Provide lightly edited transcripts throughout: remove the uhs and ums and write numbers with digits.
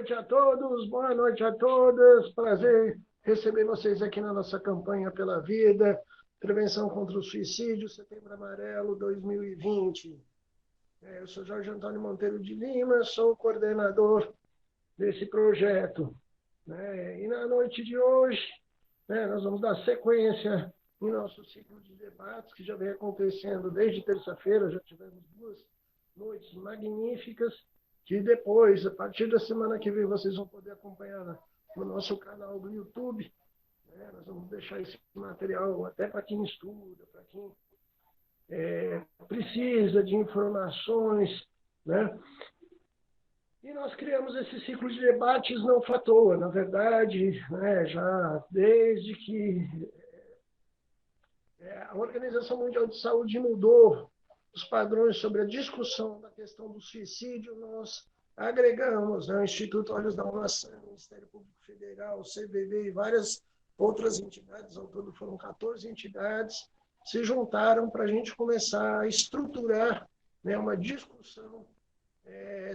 noite a todos, boa noite a todas. Prazer receber vocês aqui na nossa campanha pela vida, prevenção contra o suicídio, Setembro Amarelo 2020. Eu sou Jorge Antônio Monteiro de Lima, sou o coordenador desse projeto. E na noite de hoje, nós vamos dar sequência em nosso ciclo de debates, que já vem acontecendo desde terça-feira, já tivemos 2 noites magníficas, que depois, a partir da semana que vem, vocês vão poder acompanhar no nosso canal do YouTube. Nós vamos deixar esse material até para quem estuda, para quem precisa de informações, E nós criamos esse ciclo de debates não à toa, na verdade, já desde que a Organização Mundial de Saúde mudou os padrões sobre a discussão da questão do suicídio, nós agregamos o Instituto Olhos da Maçã, o Ministério Público Federal, o CVV e várias outras entidades, ao todo foram 14 entidades, se juntaram para a gente começar a estruturar uma discussão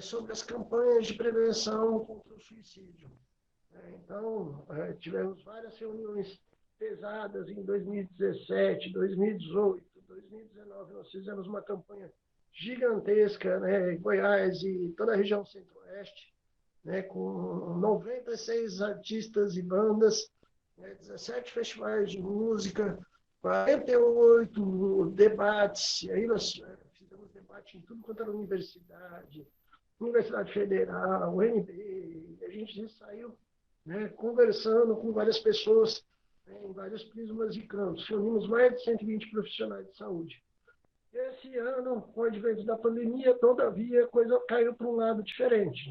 sobre as campanhas de prevenção contra o suicídio. Então, tivemos várias reuniões pesadas em 2017, 2018, 2019, nós fizemos uma campanha gigantesca, em Goiás e toda a região centro-oeste, com 96 artistas e bandas, 17 festivais de música, 48 debates, e aí nós fizemos debate em tudo quanto era universidade, Universidade Federal, UNB, a gente saiu conversando com várias pessoas em vários prismas e campos. Reunimos mais de 120 profissionais de saúde. Esse ano, com o advento da pandemia, todavia, a coisa caiu para um lado diferente.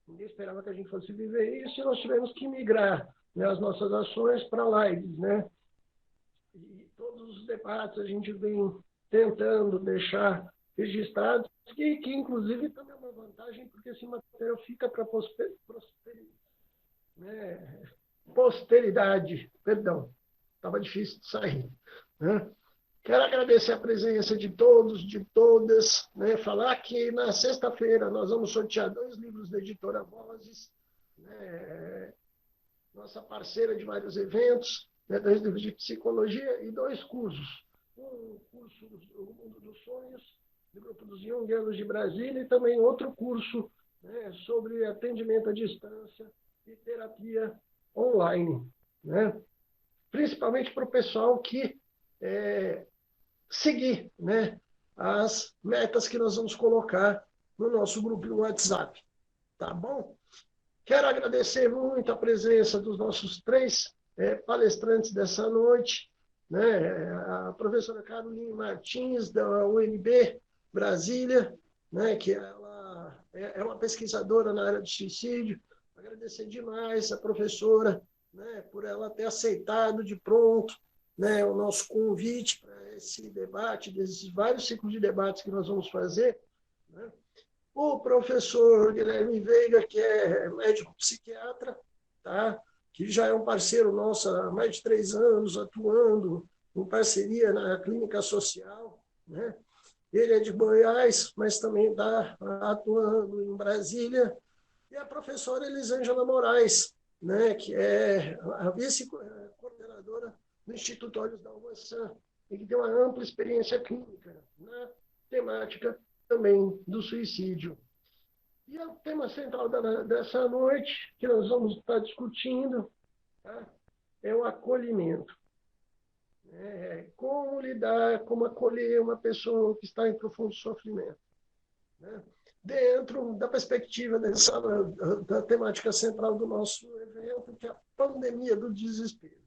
Ninguém esperava que a gente fosse viver isso e nós tivemos que migrar as nossas ações para lives. E todos os debates a gente vem tentando deixar registrados, que inclusive também é uma vantagem, porque esse material fica para posteridade, perdão, estava difícil de sair. Quero agradecer a presença de todos, de todas, falar que na sexta-feira nós vamos sortear 2 livros da editora Vozes, nossa parceira de vários eventos, 2 livros de psicologia e 2 cursos. Um curso O Mundo dos Sonhos, do Grupo dos Jungianos de Brasília, e também outro curso sobre atendimento à distância e terapia online, principalmente para o pessoal que seguir as metas que nós vamos colocar no nosso grupo no WhatsApp, tá bom? Quero agradecer muito a presença dos nossos 3 palestrantes dessa noite, a professora Caroline Martins, da UNB Brasília, que ela é uma pesquisadora na área de suicídio. Agradecer demais a professora por ela ter aceitado de pronto o nosso convite para esse debate, desses vários ciclos de debates que nós vamos fazer. O professor Guilherme Veiga, que é médico psiquiatra, que já é um parceiro nosso há mais de 3 anos, atuando em parceria na clínica social. Ele é de Goiás, mas também está atuando em Brasília. E a professora Elisângela Moraes, que é a vice-coordenadora do Instituto Olhos da Maçã, e que tem uma ampla experiência clínica na temática também do suicídio. E o tema central dessa noite, que nós vamos estar discutindo, é o acolhimento. Como lidar, como acolher uma pessoa que está em profundo sofrimento. Dentro da perspectiva da temática central do nosso evento, que é a pandemia do desespero.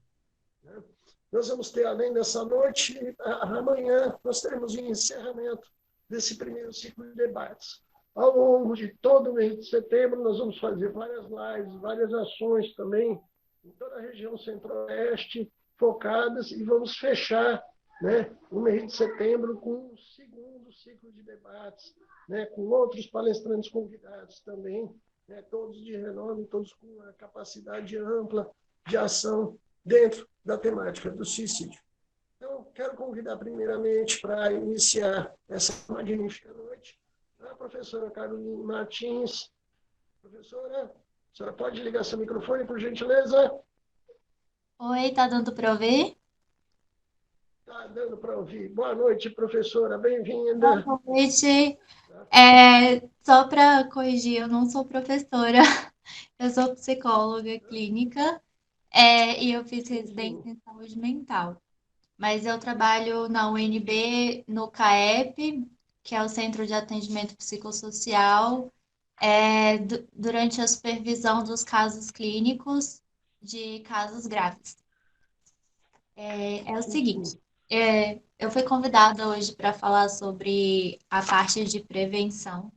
Nós vamos ter, além dessa noite, amanhã, nós teremos o encerramento desse primeiro ciclo de debates. Ao longo de todo o mês de setembro, nós vamos fazer várias lives, várias ações também, em toda a região centro-oeste, focadas, e vamos fechar o mês de setembro com o segundo ciclo de debates, com outros palestrantes convidados também, todos de renome, todos com uma capacidade ampla de ação dentro da temática do suicídio. Então, quero convidar primeiramente para iniciar essa magnífica noite a professora Caroline Martins. Professora, A senhora pode ligar seu microfone, por gentileza? Oi, tá dando para ouvir? Está dando para ouvir. Boa noite, professora. Bem-vinda. Boa noite. Só para corrigir, eu não sou professora, eu sou psicóloga clínica, e eu fiz Sim. residência em saúde mental. Mas eu trabalho na UNB, no CAEP, que é o Centro de Atendimento Psicossocial, durante a supervisão dos casos clínicos de casos graves. É o Sim. seguinte, eu fui convidada hoje para falar sobre a parte de prevenção,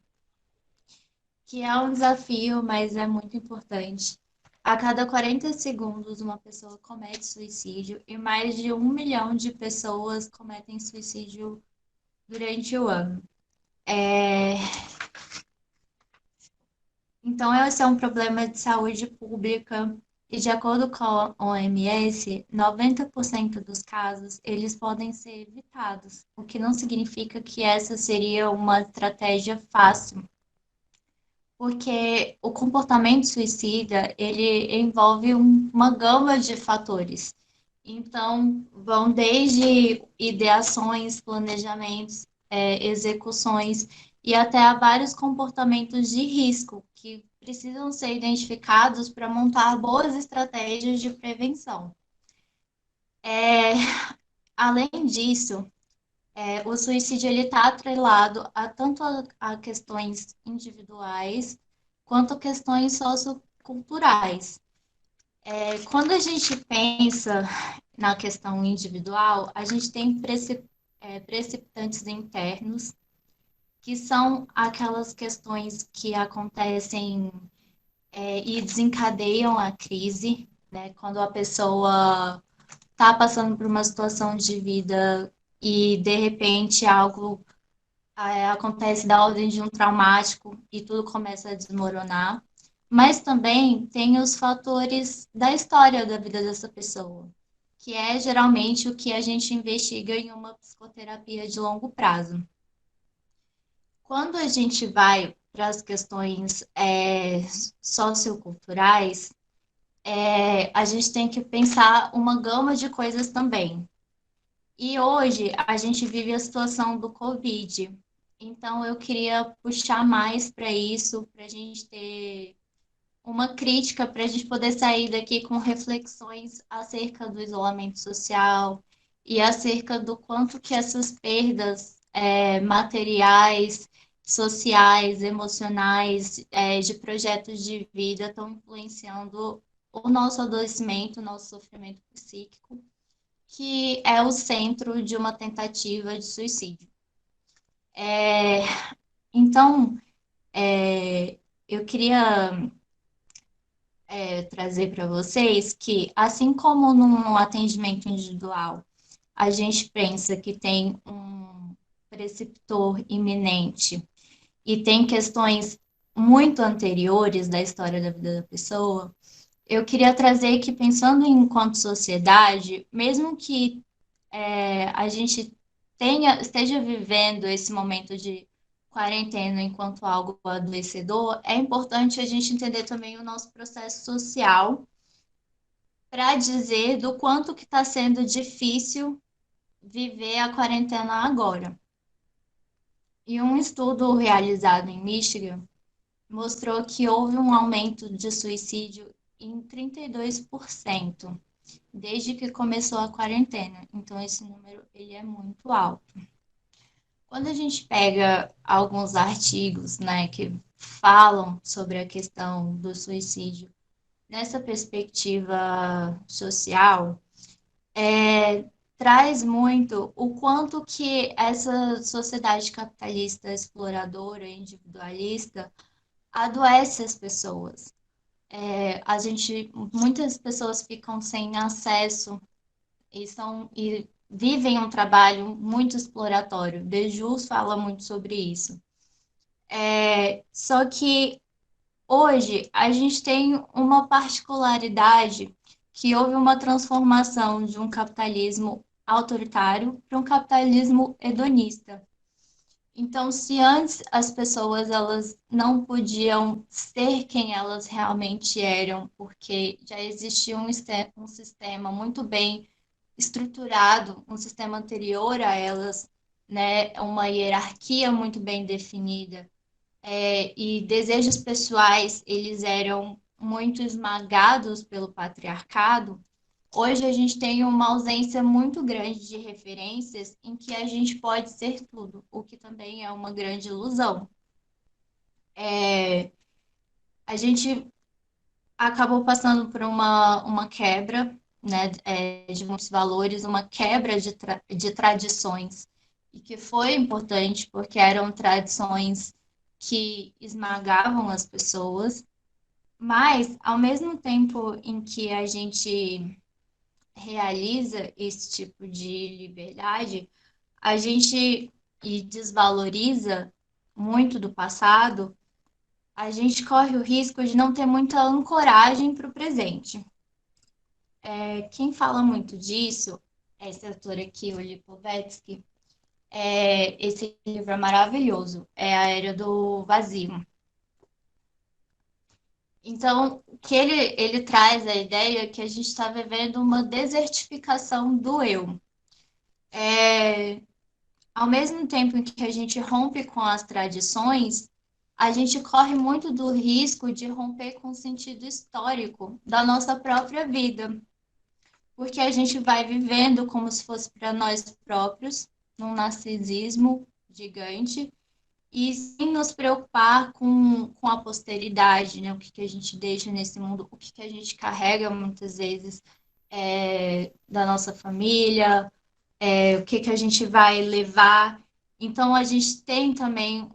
que é um desafio, mas é muito importante. A cada 40 segundos, uma pessoa comete suicídio e mais de 1 milhão de pessoas cometem suicídio durante o ano. É, Então, esse é um problema de saúde pública e, de acordo com a OMS, 90% dos casos eles podem ser evitados, o que não significa que essa seria uma estratégia fácil, porque o comportamento suicida ele envolve uma gama de fatores. Então, vão desde ideações, planejamentos, execuções e até a vários comportamentos de risco que precisam ser identificados para montar boas estratégias de prevenção. É, Além disso, o suicídio ele está atrelado a tanto a questões individuais quanto a questões socioculturais. Quando a gente pensa na questão individual, a gente tem precipitantes internos, que são aquelas questões que acontecem e desencadeiam a crise, né? Quando a pessoa está passando por uma situação de vida e de repente algo acontece da ordem de um traumático e tudo começa a desmoronar. Mas também tem os fatores da história da vida dessa pessoa, que é geralmente o que a gente investiga em uma psicoterapia de longo prazo. Quando a gente vai para as questões socioculturais, a gente tem que pensar uma gama de coisas também. E hoje a gente vive a situação do Covid. Então eu queria puxar mais para isso, para a gente ter uma crítica, para a gente poder sair daqui com reflexões acerca do isolamento social e acerca do quanto que essas perdas materiais, sociais, emocionais, de projetos de vida estão influenciando o nosso adoecimento, o nosso sofrimento psíquico, que é o centro de uma tentativa de suicídio. É, então, eu queria trazer para vocês que, assim como num atendimento individual, a gente pensa que tem um preceptor iminente e tem questões muito anteriores da história da vida da pessoa, eu queria trazer que, pensando enquanto sociedade, mesmo que a gente esteja vivendo esse momento de quarentena enquanto algo adoecedor, é importante a gente entender também o nosso processo social para dizer do quanto que está sendo difícil viver a quarentena agora. E um estudo realizado em Michigan mostrou que houve um aumento de suicídio em 32% desde que começou a quarentena. Então esse número ele é muito alto. Quando a gente pega alguns artigos, né, que falam sobre a questão do suicídio nessa perspectiva social, traz muito o quanto que essa sociedade capitalista exploradora, individualista, adoece as pessoas. Muitas pessoas ficam sem acesso e vivem um trabalho muito exploratório. Bejus fala muito sobre isso. Só que hoje a gente tem uma particularidade que houve uma transformação de um capitalismo autoritário para um capitalismo hedonista. Então, se antes as pessoas elas não podiam ser quem elas realmente eram, porque já existia um sistema muito bem estruturado, um sistema anterior a elas, né, uma hierarquia muito bem definida, e desejos pessoais eles eram muito esmagados pelo patriarcado. Hoje a gente tem uma ausência muito grande de referências em que a gente pode ser tudo, o que também é uma grande ilusão. É, a gente acabou passando por uma quebra, né, de muitos valores, uma quebra de tradições, e que foi importante porque eram tradições que esmagavam as pessoas, mas ao mesmo tempo em que a gente realiza esse tipo de liberdade, a gente e desvaloriza muito do passado, a gente corre o risco de não ter muita ancoragem para o presente. Quem fala muito disso é esse autor aqui, o Lipovetsky. Esse livro é maravilhoso, é A Era do Vazio. Então, o que ele traz a ideia que a gente está vivendo uma desertificação do eu. É, Ao mesmo tempo em que a gente rompe com as tradições, a gente corre muito do risco de romper com o sentido histórico da nossa própria vida, porque a gente vai vivendo como se fosse para nós próprios, num narcisismo gigante, e sem nos preocupar com a posteridade, né? O que a gente deixa nesse mundo, o que a gente carrega muitas vezes da nossa família, o que a gente vai levar. Então, a gente tem também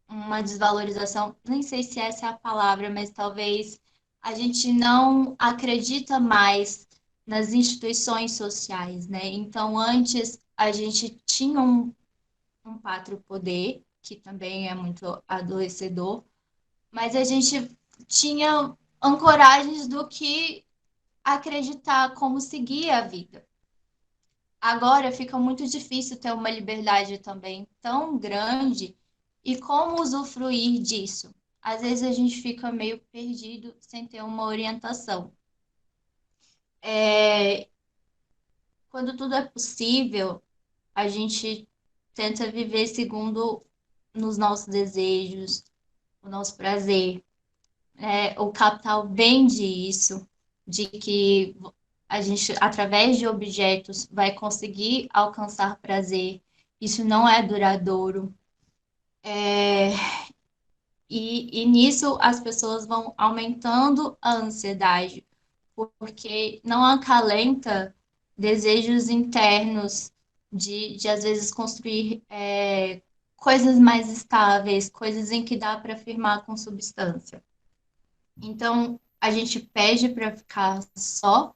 uma desvalorização, nem sei se essa é a palavra, mas talvez a gente não acredita mais nas instituições sociais, né? Então, antes a gente tinha um pátrio poder, que também é muito adoecedor, mas a gente tinha ancoragens do que acreditar, como seguir a vida. Agora fica muito difícil ter uma liberdade também tão grande e como usufruir disso. Às vezes a gente fica meio perdido sem ter uma orientação. É, Quando tudo é possível, a gente tenta viver segundo nos nossos desejos, o nosso prazer. O capital vende isso, de que a gente, através de objetos, vai conseguir alcançar prazer. Isso não é duradouro. É, e nisso as pessoas vão aumentando a ansiedade, porque não acalenta desejos internos de às vezes, construir coisas mais estáveis, coisas em que dá para afirmar com substância. Então, a gente pede para ficar só,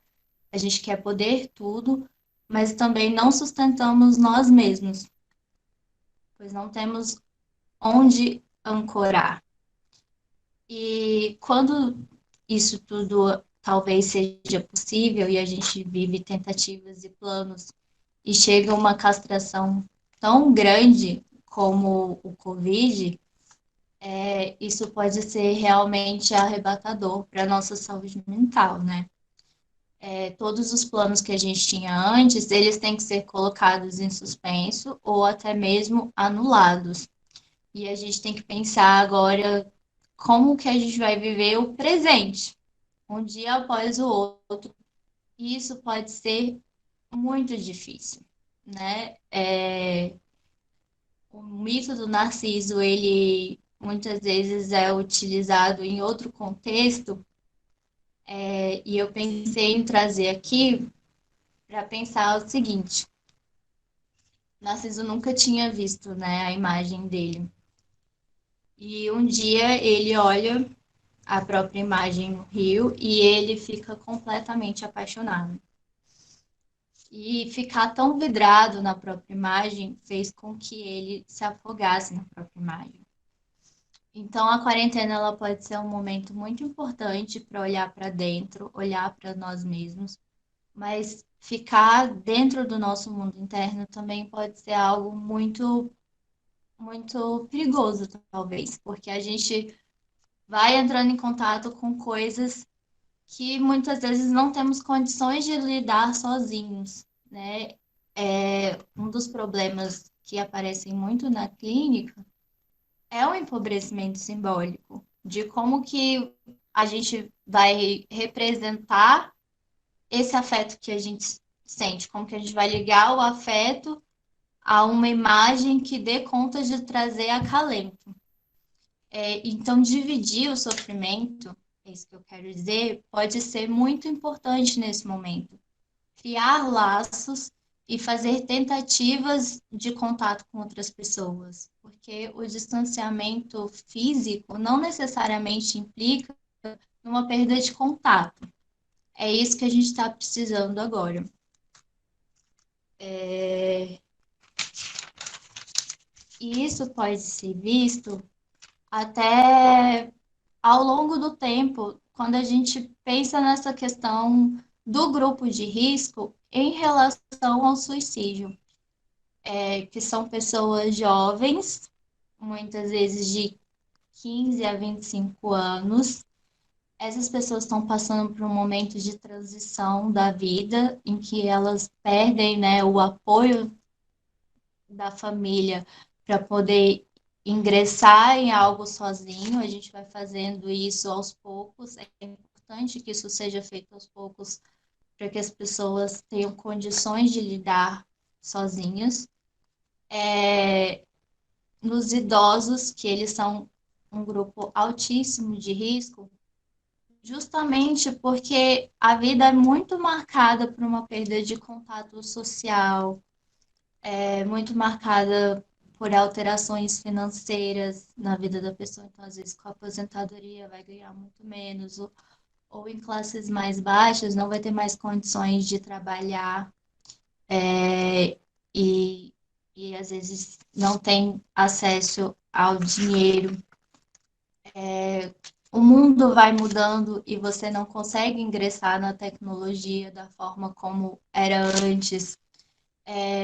a gente quer poder tudo, mas também não sustentamos nós mesmos, pois não temos onde ancorar. E quando isso tudo talvez seja possível e a gente vive tentativas e planos e chega uma castração tão grande como o Covid, isso pode ser realmente arrebatador para a nossa saúde mental, né? Todos os planos que a gente tinha antes, eles têm que ser colocados em suspenso ou até mesmo anulados. E a gente tem que pensar agora como que a gente vai viver o presente, um dia após o outro. E isso pode ser muito difícil, né? O mito do Narciso, ele muitas vezes é utilizado em outro contexto, e eu pensei em trazer aqui para pensar o seguinte: Narciso nunca tinha visto, né, a imagem dele. E um dia ele olha a própria imagem no rio e ele fica completamente apaixonado. E ficar tão vidrado na própria imagem fez com que ele se afogasse na própria imagem. Então a quarentena ela pode ser um momento muito importante para olhar para dentro, olhar para nós mesmos, Mas ficar dentro do nosso mundo interno também pode ser algo muito, muito perigoso, talvez, porque a gente vai entrando em contato com coisas que muitas vezes não temos condições de lidar sozinhos, né? Um dos problemas que aparecem muito na clínica é o empobrecimento simbólico, de como que a gente vai representar esse afeto que a gente sente, como que a gente vai ligar o afeto a uma imagem que dê conta de trazer acalento. Então, dividir o sofrimento, é isso que eu quero dizer, pode ser muito importante nesse momento. Criar laços e fazer tentativas de contato com outras pessoas, porque o distanciamento físico não necessariamente implica numa perda de contato. É isso que a gente está precisando agora. E isso pode ser visto até ao longo do tempo, quando a gente pensa nessa questão do grupo de risco em relação ao suicídio, que são pessoas jovens, muitas vezes de 15 a 25 anos. Essas pessoas estão passando por um momento de transição da vida, em que elas perdem, né, o apoio da família para poder ingressar em algo sozinho. A gente vai fazendo isso aos poucos. É importante que isso seja feito aos poucos para que as pessoas tenham condições de lidar sozinhas. Nos idosos, que eles são um grupo altíssimo de risco, justamente porque a vida é muito marcada por uma perda de contato social, muito marcada por alterações financeiras na vida da pessoa. Então, às vezes, com a aposentadoria vai ganhar muito menos, ou em classes mais baixas não vai ter mais condições de trabalhar, e, e às vezes não tem acesso ao dinheiro. O mundo vai mudando e você não consegue ingressar na tecnologia da forma como era antes.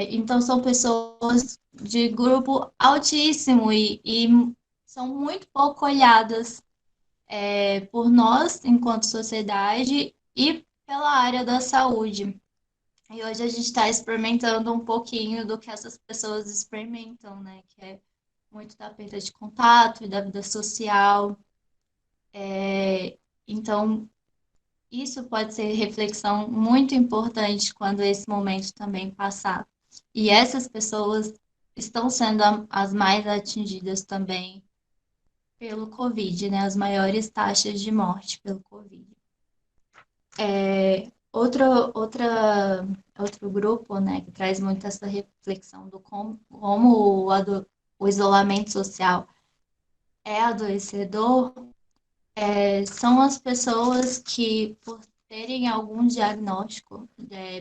Então, são pessoas de grupo altíssimo e são muito pouco olhadas por nós, enquanto sociedade, e pela área da saúde. E hoje a gente está experimentando um pouquinho do que essas pessoas experimentam, né? Que é muito da perda de contato e da vida social. Então, isso pode ser reflexão muito importante quando esse momento também passar. E essas pessoas estão sendo as mais atingidas também pelo Covid, né? As maiores taxas de morte pelo Covid. Outro grupo, né, que traz muito essa reflexão do como o isolamento social é adoecedor, são as pessoas que, por terem algum diagnóstico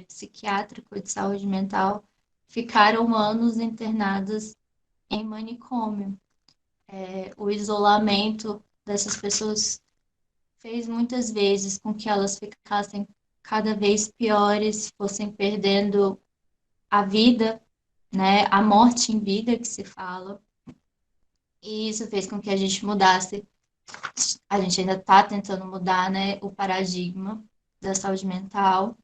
psiquiátrico de saúde mental, ficaram anos internadas em manicômio. O isolamento dessas pessoas fez muitas vezes com que elas ficassem cada vez piores, fossem perdendo a vida, né, a morte em vida que se fala. E isso fez com que a gente mudasse, a gente ainda está tentando mudar, né, o paradigma da saúde mental,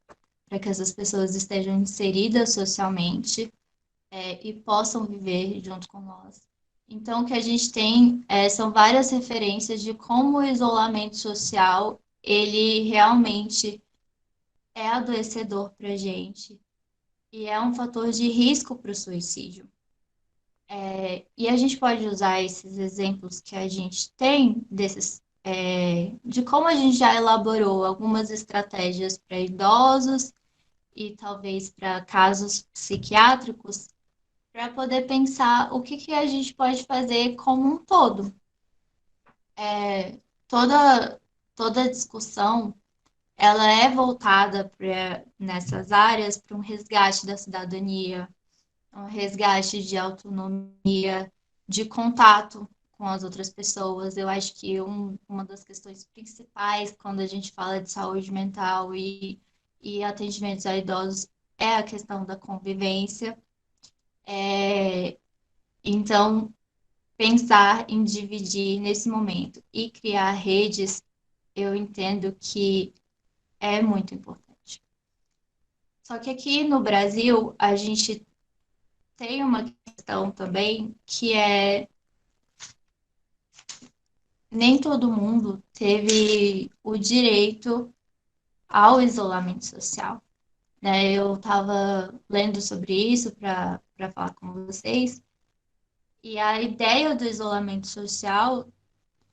para que essas pessoas estejam inseridas socialmente, e possam viver junto com nós. Então, o que a gente tem são várias referências de como o isolamento social, ele realmente é adoecedor para a gente e é um fator de risco para o suicídio. E a gente pode usar esses exemplos que a gente tem de como a gente já elaborou algumas estratégias para idosos e talvez para casos psiquiátricos, para poder pensar o que, que a gente pode fazer como um todo. Toda, toda discussão ela é voltada nessas áreas para um resgate da cidadania, um resgate de autonomia, de contato com as outras pessoas. Eu acho que uma das questões principais quando a gente fala de saúde mental e atendimentos a idosos é a questão da convivência. É, então, pensar em dividir nesse momento e criar redes, eu entendo que é muito importante. Só que aqui no Brasil, a gente tem uma questão também que é nem todo mundo teve o direito ao isolamento social, né? Eu estava lendo sobre isso para falar com vocês, e a ideia do isolamento social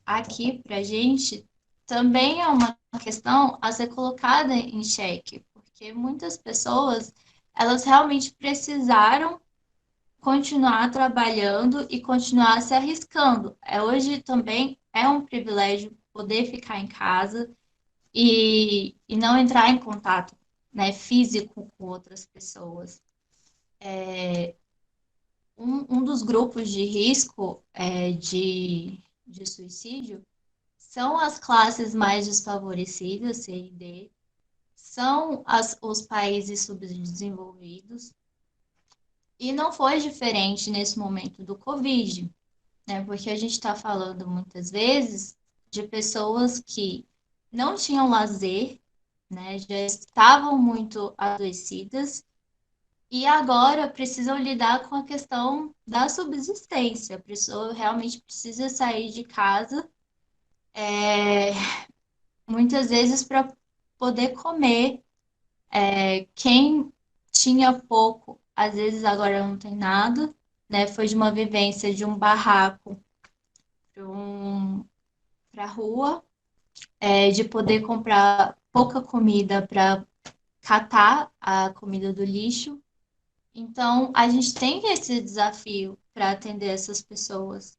aqui para a gente também é uma questão a ser colocada em xeque, porque muitas pessoas elas realmente precisaram continuar trabalhando e continuar se arriscando. Hoje também é um privilégio poder ficar em casa e não entrar em contato, né, físico com outras pessoas. Um dos grupos de risco de suicídio são as classes mais desfavorecidas, C e D, são os países subdesenvolvidos, e não foi diferente nesse momento do Covid, né? Porque a gente está falando muitas vezes de pessoas que não tinham lazer, né? Já estavam muito adoecidas e agora precisam lidar com a questão da subsistência. A pessoa realmente precisa sair de casa, é, muitas vezes para poder comer. Quem tinha pouco, às vezes agora não tem nada, né? Foi de uma vivência de um barraco para a rua, de poder comprar pouca comida para catar a comida do lixo. Então, a gente tem esse desafio para atender essas pessoas.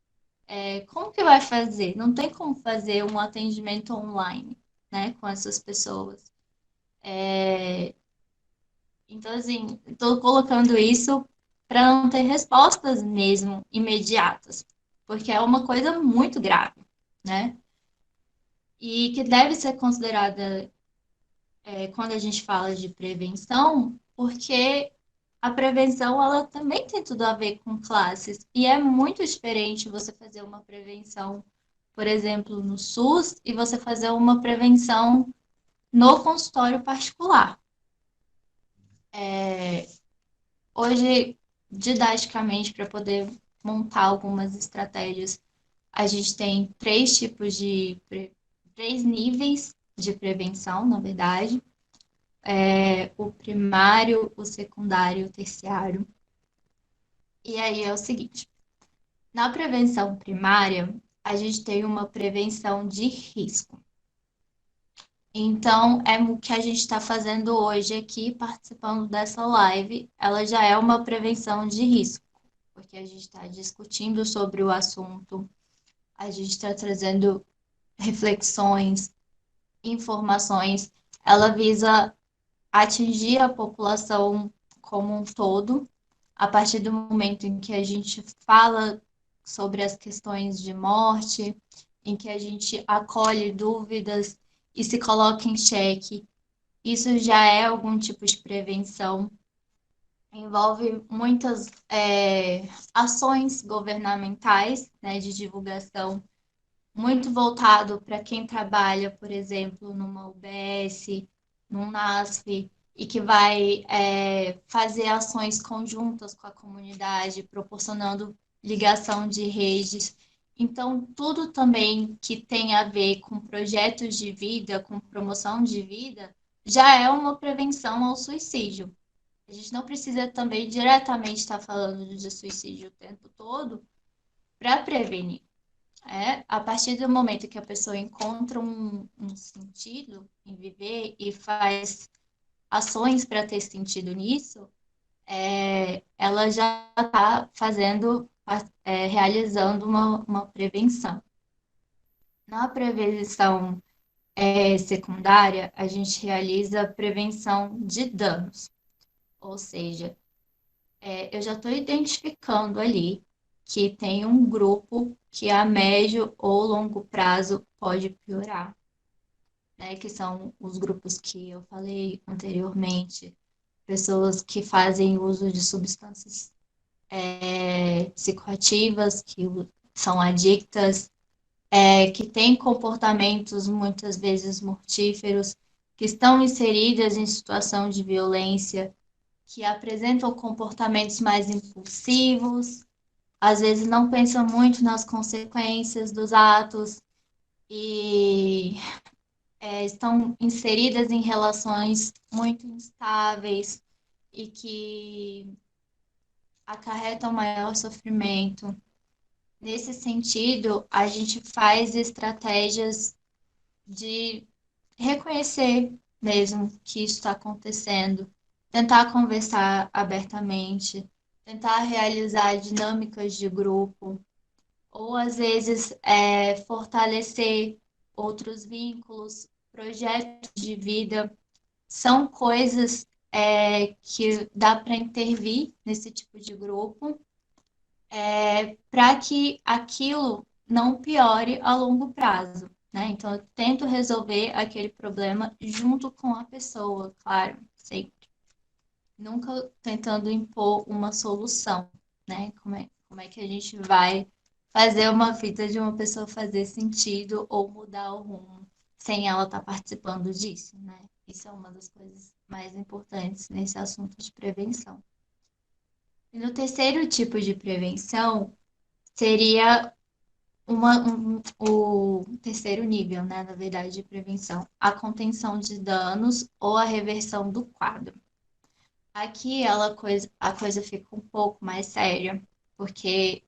Como que vai fazer? Não tem como fazer um atendimento online, né, com essas pessoas. Então, assim, estou colocando isso para não ter respostas mesmo imediatas, porque é uma coisa muito grave, né? E que deve ser considerada quando a gente fala de prevenção, porque a prevenção ela também tem tudo a ver com classes e é muito diferente você fazer uma prevenção, por exemplo, no SUS e você fazer uma prevenção no consultório particular. Hoje, didaticamente, para poder montar algumas estratégias, a gente tem três níveis de prevenção, na verdade. O primário, o secundário e o terciário. E aí é o seguinte, na prevenção primária, a gente tem uma prevenção de risco. Então, é o que a gente está fazendo hoje aqui, participando dessa live, ela já é uma prevenção de risco, porque a gente está discutindo sobre o assunto, a gente está trazendo reflexões, informações, ela visa atingir a população como um todo, a partir do momento em que a gente fala sobre as questões de morte, em que a gente acolhe dúvidas e se coloca em xeque. Isso já é algum tipo de prevenção. Envolve muitas ações governamentais, né, de divulgação, muito voltado para quem trabalha, por exemplo, numa UBS, num NASF, e que vai fazer ações conjuntas com a comunidade, proporcionando ligação de redes. Então, tudo também que tem a ver com projetos de vida, com promoção de vida, já é uma prevenção ao suicídio. A gente não precisa também diretamente estar falando de suicídio o tempo todo para prevenir. A partir do momento que a pessoa encontra um sentido em viver e faz ações para ter sentido nisso, ela já está realizando uma prevenção. Na prevenção secundária, a gente realiza prevenção de danos, ou seja, eu já estou identificando ali que tem um grupo que a médio ou longo prazo pode piorar. né, que são os grupos que eu falei anteriormente, pessoas que fazem uso de substâncias psicoativas, que são adictas, que têm comportamentos muitas vezes mortíferos, que estão inseridas em situação de violência, que apresentam comportamentos mais impulsivos, às vezes não pensam muito nas consequências dos atos e estão inseridas em relações muito instáveis e que acarretam maior sofrimento. Nesse sentido, a gente faz estratégias de reconhecer mesmo que isso está acontecendo, tentar conversar abertamente, tentar realizar dinâmicas de grupo, ou às vezes fortalecer outros vínculos, projetos de vida, são coisas que dá para intervir nesse tipo de grupo, para que aquilo não piore a longo prazo, né? Então, eu tento resolver aquele problema junto com a pessoa, claro, sempre. Nunca tentando impor uma solução, né? Como é que a gente vai fazer uma fita de uma pessoa fazer sentido ou mudar o rumo sem ela estar participando disso, né? Isso é uma das coisas mais importantes nesse assunto de prevenção. E no terceiro tipo de prevenção seria o terceiro nível, né, na verdade, de prevenção, a contenção de danos ou a reversão do quadro. Aqui a coisa fica um pouco mais séria, porque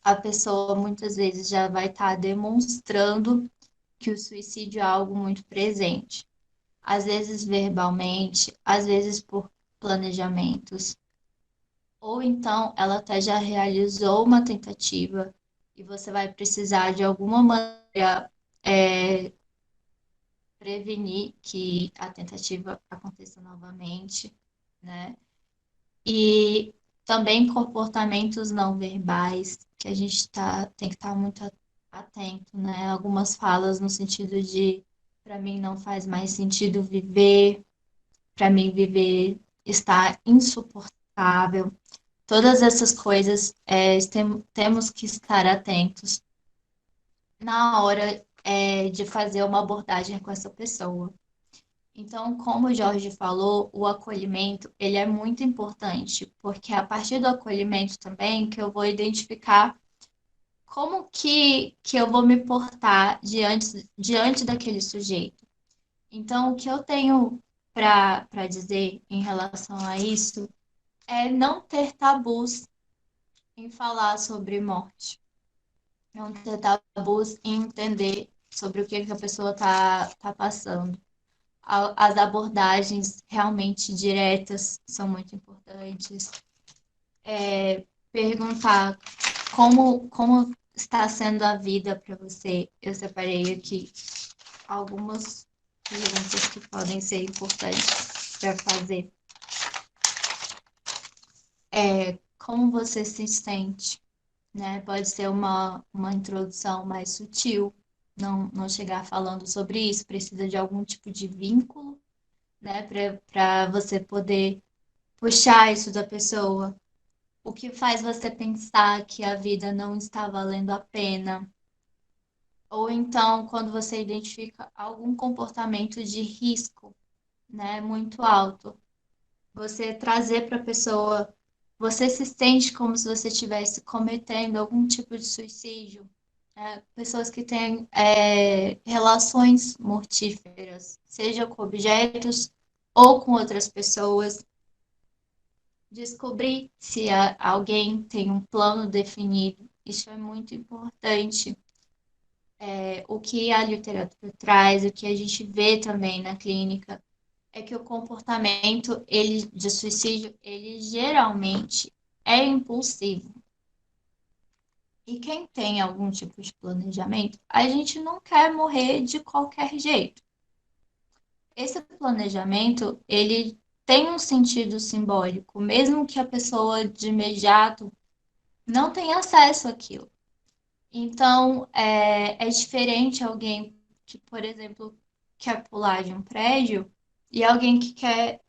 a pessoa muitas vezes já vai estar demonstrando que o suicídio é algo muito presente. Às vezes verbalmente, às vezes por planejamentos. Ou então ela até já realizou uma tentativa e você vai precisar de alguma maneira é, prevenir que a tentativa aconteça novamente, né? E também comportamentos não verbais, que a gente tem que estar muito atento, né? Algumas falas no sentido de, para mim não faz mais sentido viver, para mim viver está insuportável. Todas essas coisas temos que estar atentos na hora de fazer uma abordagem com essa pessoa. Então, como o Jorge falou, o acolhimento, ele é muito importante, porque é a partir do acolhimento também que eu vou identificar como que eu vou me portar diante daquele sujeito. Então, o que eu tenho para dizer em relação a isso é não ter tabus em falar sobre morte, não ter tabus em entender sobre o que a pessoa tá passando. As abordagens realmente diretas são muito importantes. Perguntar como está sendo a vida para você. Eu separei aqui algumas perguntas que podem ser importantes para fazer. Como você se sente? Né? Pode ser uma introdução mais sutil, não chegar falando sobre isso, precisa de algum tipo de vínculo, né? Para você poder puxar isso da pessoa. O que faz você pensar que a vida não está valendo a pena? Ou então, quando você identifica algum comportamento de risco, né, muito alto, você trazer para a pessoa, você se sente como se você estivesse cometendo algum tipo de suicídio. Né? Pessoas que têm relações mortíferas, seja com objetos ou com outras pessoas. Descobrir se alguém tem um plano definido, isso é muito importante. O que a literatura traz, o que a gente vê também na clínica, é que o comportamento de suicídio, ele geralmente é impulsivo. E quem tem algum tipo de planejamento, a gente não quer morrer de qualquer jeito. Esse planejamento, ele tem um sentido simbólico, mesmo que a pessoa de imediato não tenha acesso àquilo. Então, é diferente alguém que, por exemplo, quer pular de um prédio e alguém que quer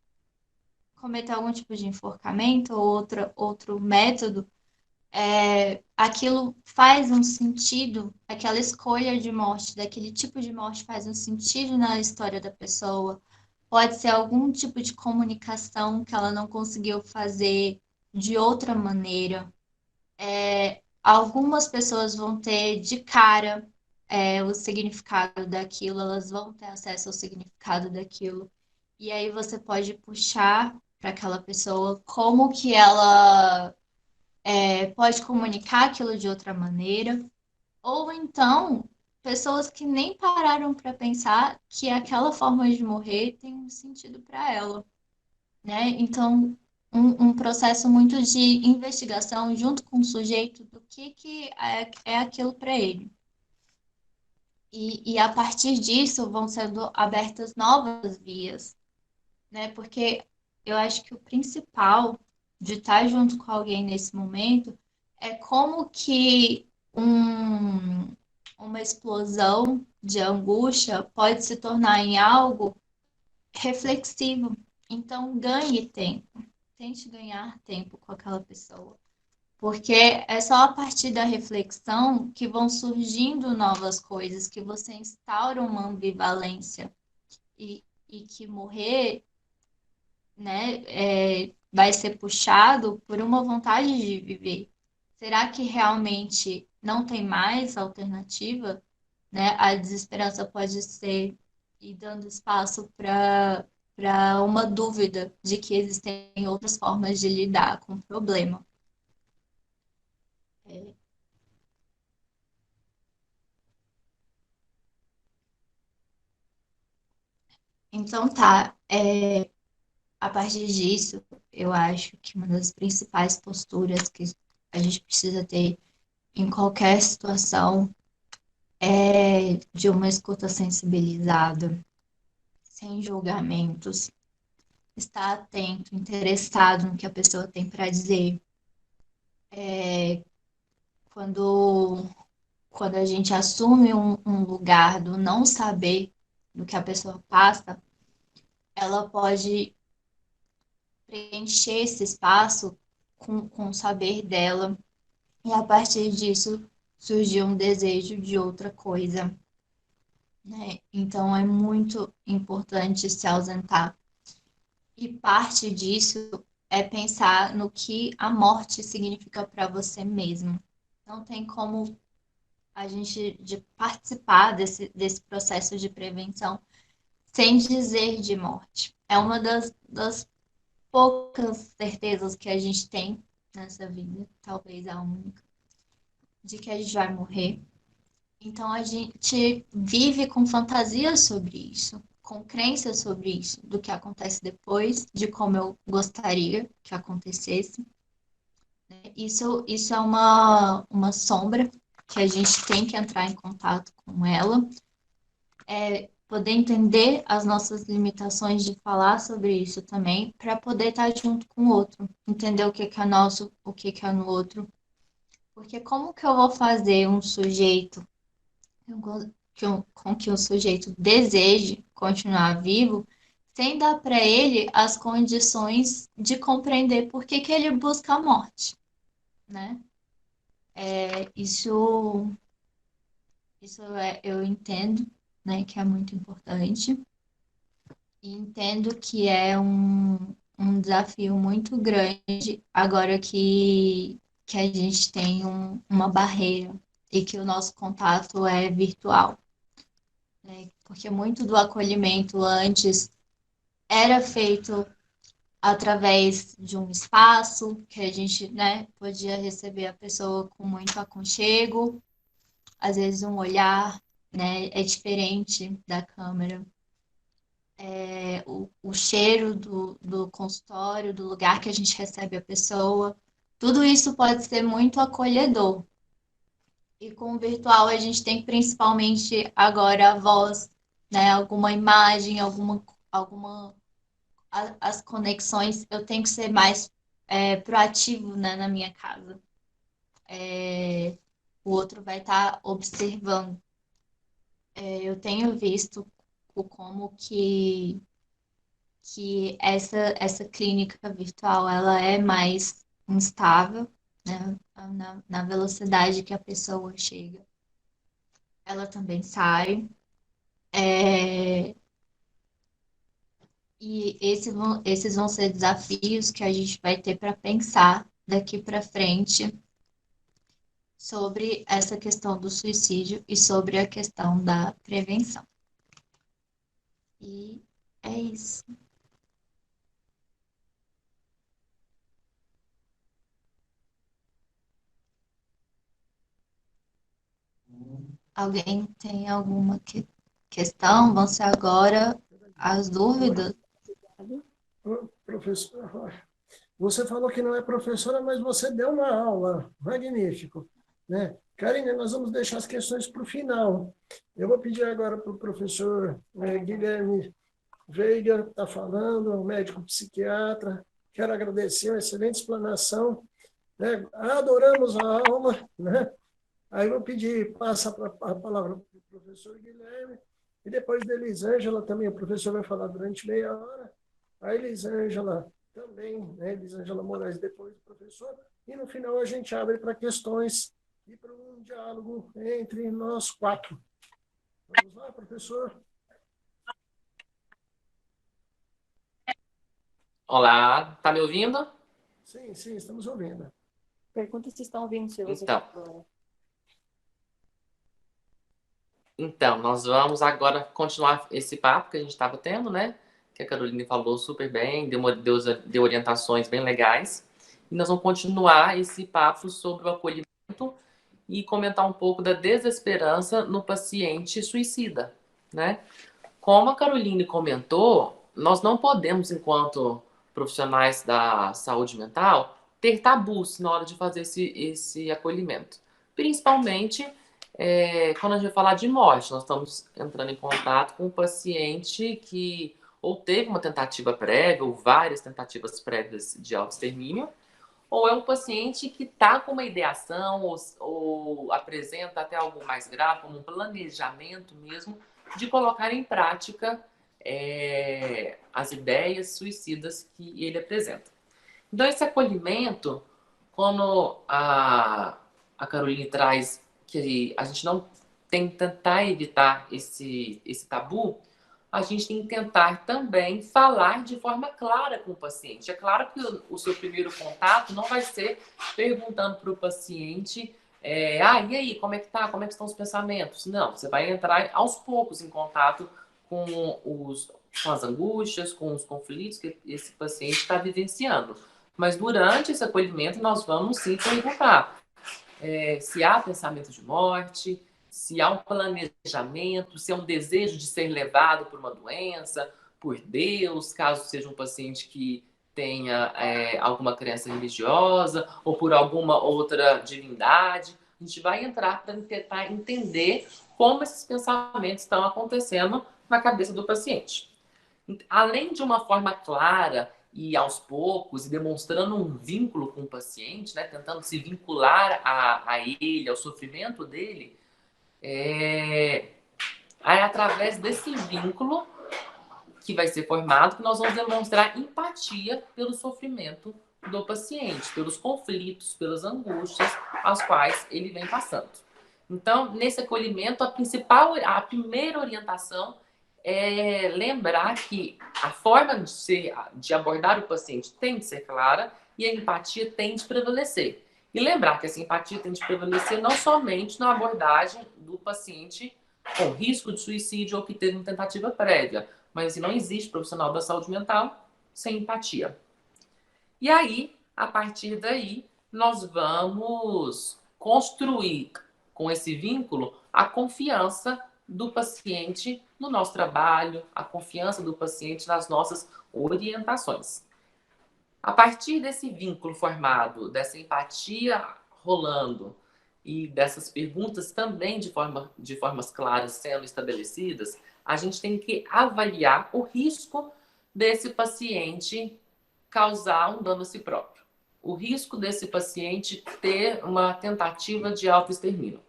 cometer algum tipo de enforcamento ou outro método, aquilo faz um sentido, aquela escolha de morte, daquele tipo de morte faz um sentido na história da pessoa. Pode ser algum tipo de comunicação que ela não conseguiu fazer de outra maneira. Algumas pessoas vão ter de cara o significado daquilo, elas vão ter acesso ao significado daquilo. E aí você pode puxar para aquela pessoa como que ela pode comunicar aquilo de outra maneira. Ou então, pessoas que nem pararam para pensar que aquela forma de morrer tem um sentido para ela, né? Então, um processo muito de investigação junto com o sujeito do que é aquilo para ele. E a partir disso vão sendo abertas novas vias, né? Porque eu acho que o principal de estar junto com alguém nesse momento é como que uma explosão de angústia pode se tornar em algo reflexivo. Então, ganhe tempo. Tente ganhar tempo com aquela pessoa. Porque é só a partir da reflexão que vão surgindo novas coisas, que você instaura uma ambivalência. E que morrer, né, vai ser puxado por uma vontade de viver. Será que realmente não tem mais alternativa? Né? A desesperança pode ser ir dando espaço para uma dúvida de que existem outras formas de lidar com o problema. É, Então tá, a partir disso, eu acho que uma das principais posturas que a gente precisa ter em qualquer situação é de uma escuta sensibilizada, sem julgamentos, estar atento, interessado no que a pessoa tem para dizer. Quando, quando a gente assume um lugar do não saber do que a pessoa passa, ela pode preencher esse espaço com o saber dela, e a partir disso surgiu um desejo de outra coisa, né? Então é muito importante se ausentar. E parte disso é pensar no que a morte significa para você mesmo. Não tem como a gente de participar desse processo de prevenção sem dizer de morte. É uma das poucas certezas que a gente tem nessa vida, talvez a única, de que a gente vai morrer. Então a gente vive com fantasias sobre isso, com crenças sobre isso, do que acontece depois, de como eu gostaria que acontecesse. Isso é uma sombra que a gente tem que entrar em contato com ela, poder entender as nossas limitações de falar sobre isso também, para poder estar junto com o outro, entender o que é nosso, o que é no outro. Porque como que eu vou fazer um sujeito com que um sujeito deseje continuar vivo, sem dar para ele as condições de compreender por que ele busca a morte, né? Isso eu entendo, né, que é muito importante. E entendo que é um desafio muito grande agora que a gente tem uma barreira e que o nosso contato é virtual, né? Porque muito do acolhimento antes era feito através de um espaço que a gente, né, podia receber a pessoa com muito aconchego, às vezes um olhar, né, é diferente da câmera. O cheiro do consultório, do lugar que a gente recebe a pessoa, tudo isso pode ser muito acolhedor. E com o virtual a gente tem principalmente agora a voz, né? Alguma imagem, alguma as conexões, eu tenho que ser mais proativo, né, na minha casa. O outro vai estar observando. Eu tenho visto pouco como que essa clínica virtual ela é mais instável, né? Na velocidade que a pessoa chega, ela também sai. É, e esses vão ser desafios que a gente vai ter para pensar daqui para frente sobre essa questão do suicídio e sobre a questão da prevenção. E é isso. Alguém tem alguma questão? Vão ser agora as dúvidas? Professor, você falou que não é professora, mas você deu uma aula. Magnífico. Né? Karine, nós vamos deixar as questões para o final. Eu vou pedir agora para o professor Guilherme Veiga, que está falando, médico psiquiatra. Quero agradecer uma excelente explanação. Né? Adoramos a aula. Né? Aí eu vou pedir, passa a palavra para o professor Guilherme, e depois da Elisângela também, o professor vai falar durante meia hora. A Elisângela também, né? Elisângela Moraes, depois do professor. E no final a gente abre para questões e para um diálogo entre nós quatro. Vamos lá, professor? Olá, tá me ouvindo? Sim, sim, estamos ouvindo. Pergunta se estão ouvindo se você Então. falou. Então, nós vamos agora continuar esse papo que a gente estava tendo, né? Que a Caroline falou super bem, deu orientações bem legais. E nós vamos continuar esse papo sobre o acolhimento e comentar um pouco da desesperança no paciente suicida, né? Como a Caroline comentou, nós não podemos, enquanto profissionais da saúde mental, ter tabus na hora de fazer esse acolhimento. Principalmente quando a gente vai falar de morte, nós estamos entrando em contato com um paciente que ou teve uma tentativa prévia, ou várias tentativas prévias de autoextermínio, ou é um paciente que está com uma ideação ou apresenta até algo mais grave, como um planejamento mesmo, de colocar em prática as ideias suicidas que ele apresenta. Então, esse acolhimento, quando a Caroline traz que a gente não tem que tentar evitar esse tabu, a gente tem que tentar também falar de forma clara com o paciente. É claro que o seu primeiro contato não vai ser perguntando para o paciente e aí, como é que tá? Como é que estão os pensamentos? Não, você vai entrar aos poucos em contato com as angústias, com os conflitos que esse paciente está vivenciando. Mas durante esse acolhimento, nós vamos sim perguntar se há pensamento de morte, se há um planejamento, se há um desejo de ser levado por uma doença, por Deus, caso seja um paciente que tenha alguma crença religiosa ou por alguma outra divindade. A gente vai entrar para tentar entender como esses pensamentos estão acontecendo na cabeça do paciente. Além de uma forma clara e aos poucos, e demonstrando um vínculo com o paciente, né, tentando se vincular a ele, ao sofrimento dele, é através desse vínculo que vai ser formado que nós vamos demonstrar empatia pelo sofrimento do paciente, pelos conflitos, pelas angústias às quais ele vem passando. Então, nesse acolhimento, a primeira orientação é lembrar que a forma de abordar o paciente tem de ser clara e a empatia tem de prevalecer. E lembrar que essa empatia tem de prevalecer não somente na abordagem do paciente com risco de suicídio ou que teve uma tentativa prévia, mas assim, não existe profissional da saúde mental sem empatia. E aí, a partir daí, nós vamos construir com esse vínculo a confiança do paciente no nosso trabalho, a confiança do paciente nas nossas orientações. A partir desse vínculo formado, dessa empatia rolando e dessas perguntas também de formas claras sendo estabelecidas, a gente tem que avaliar o risco desse paciente causar um dano a si próprio. O risco desse paciente ter uma tentativa de autoextermínio.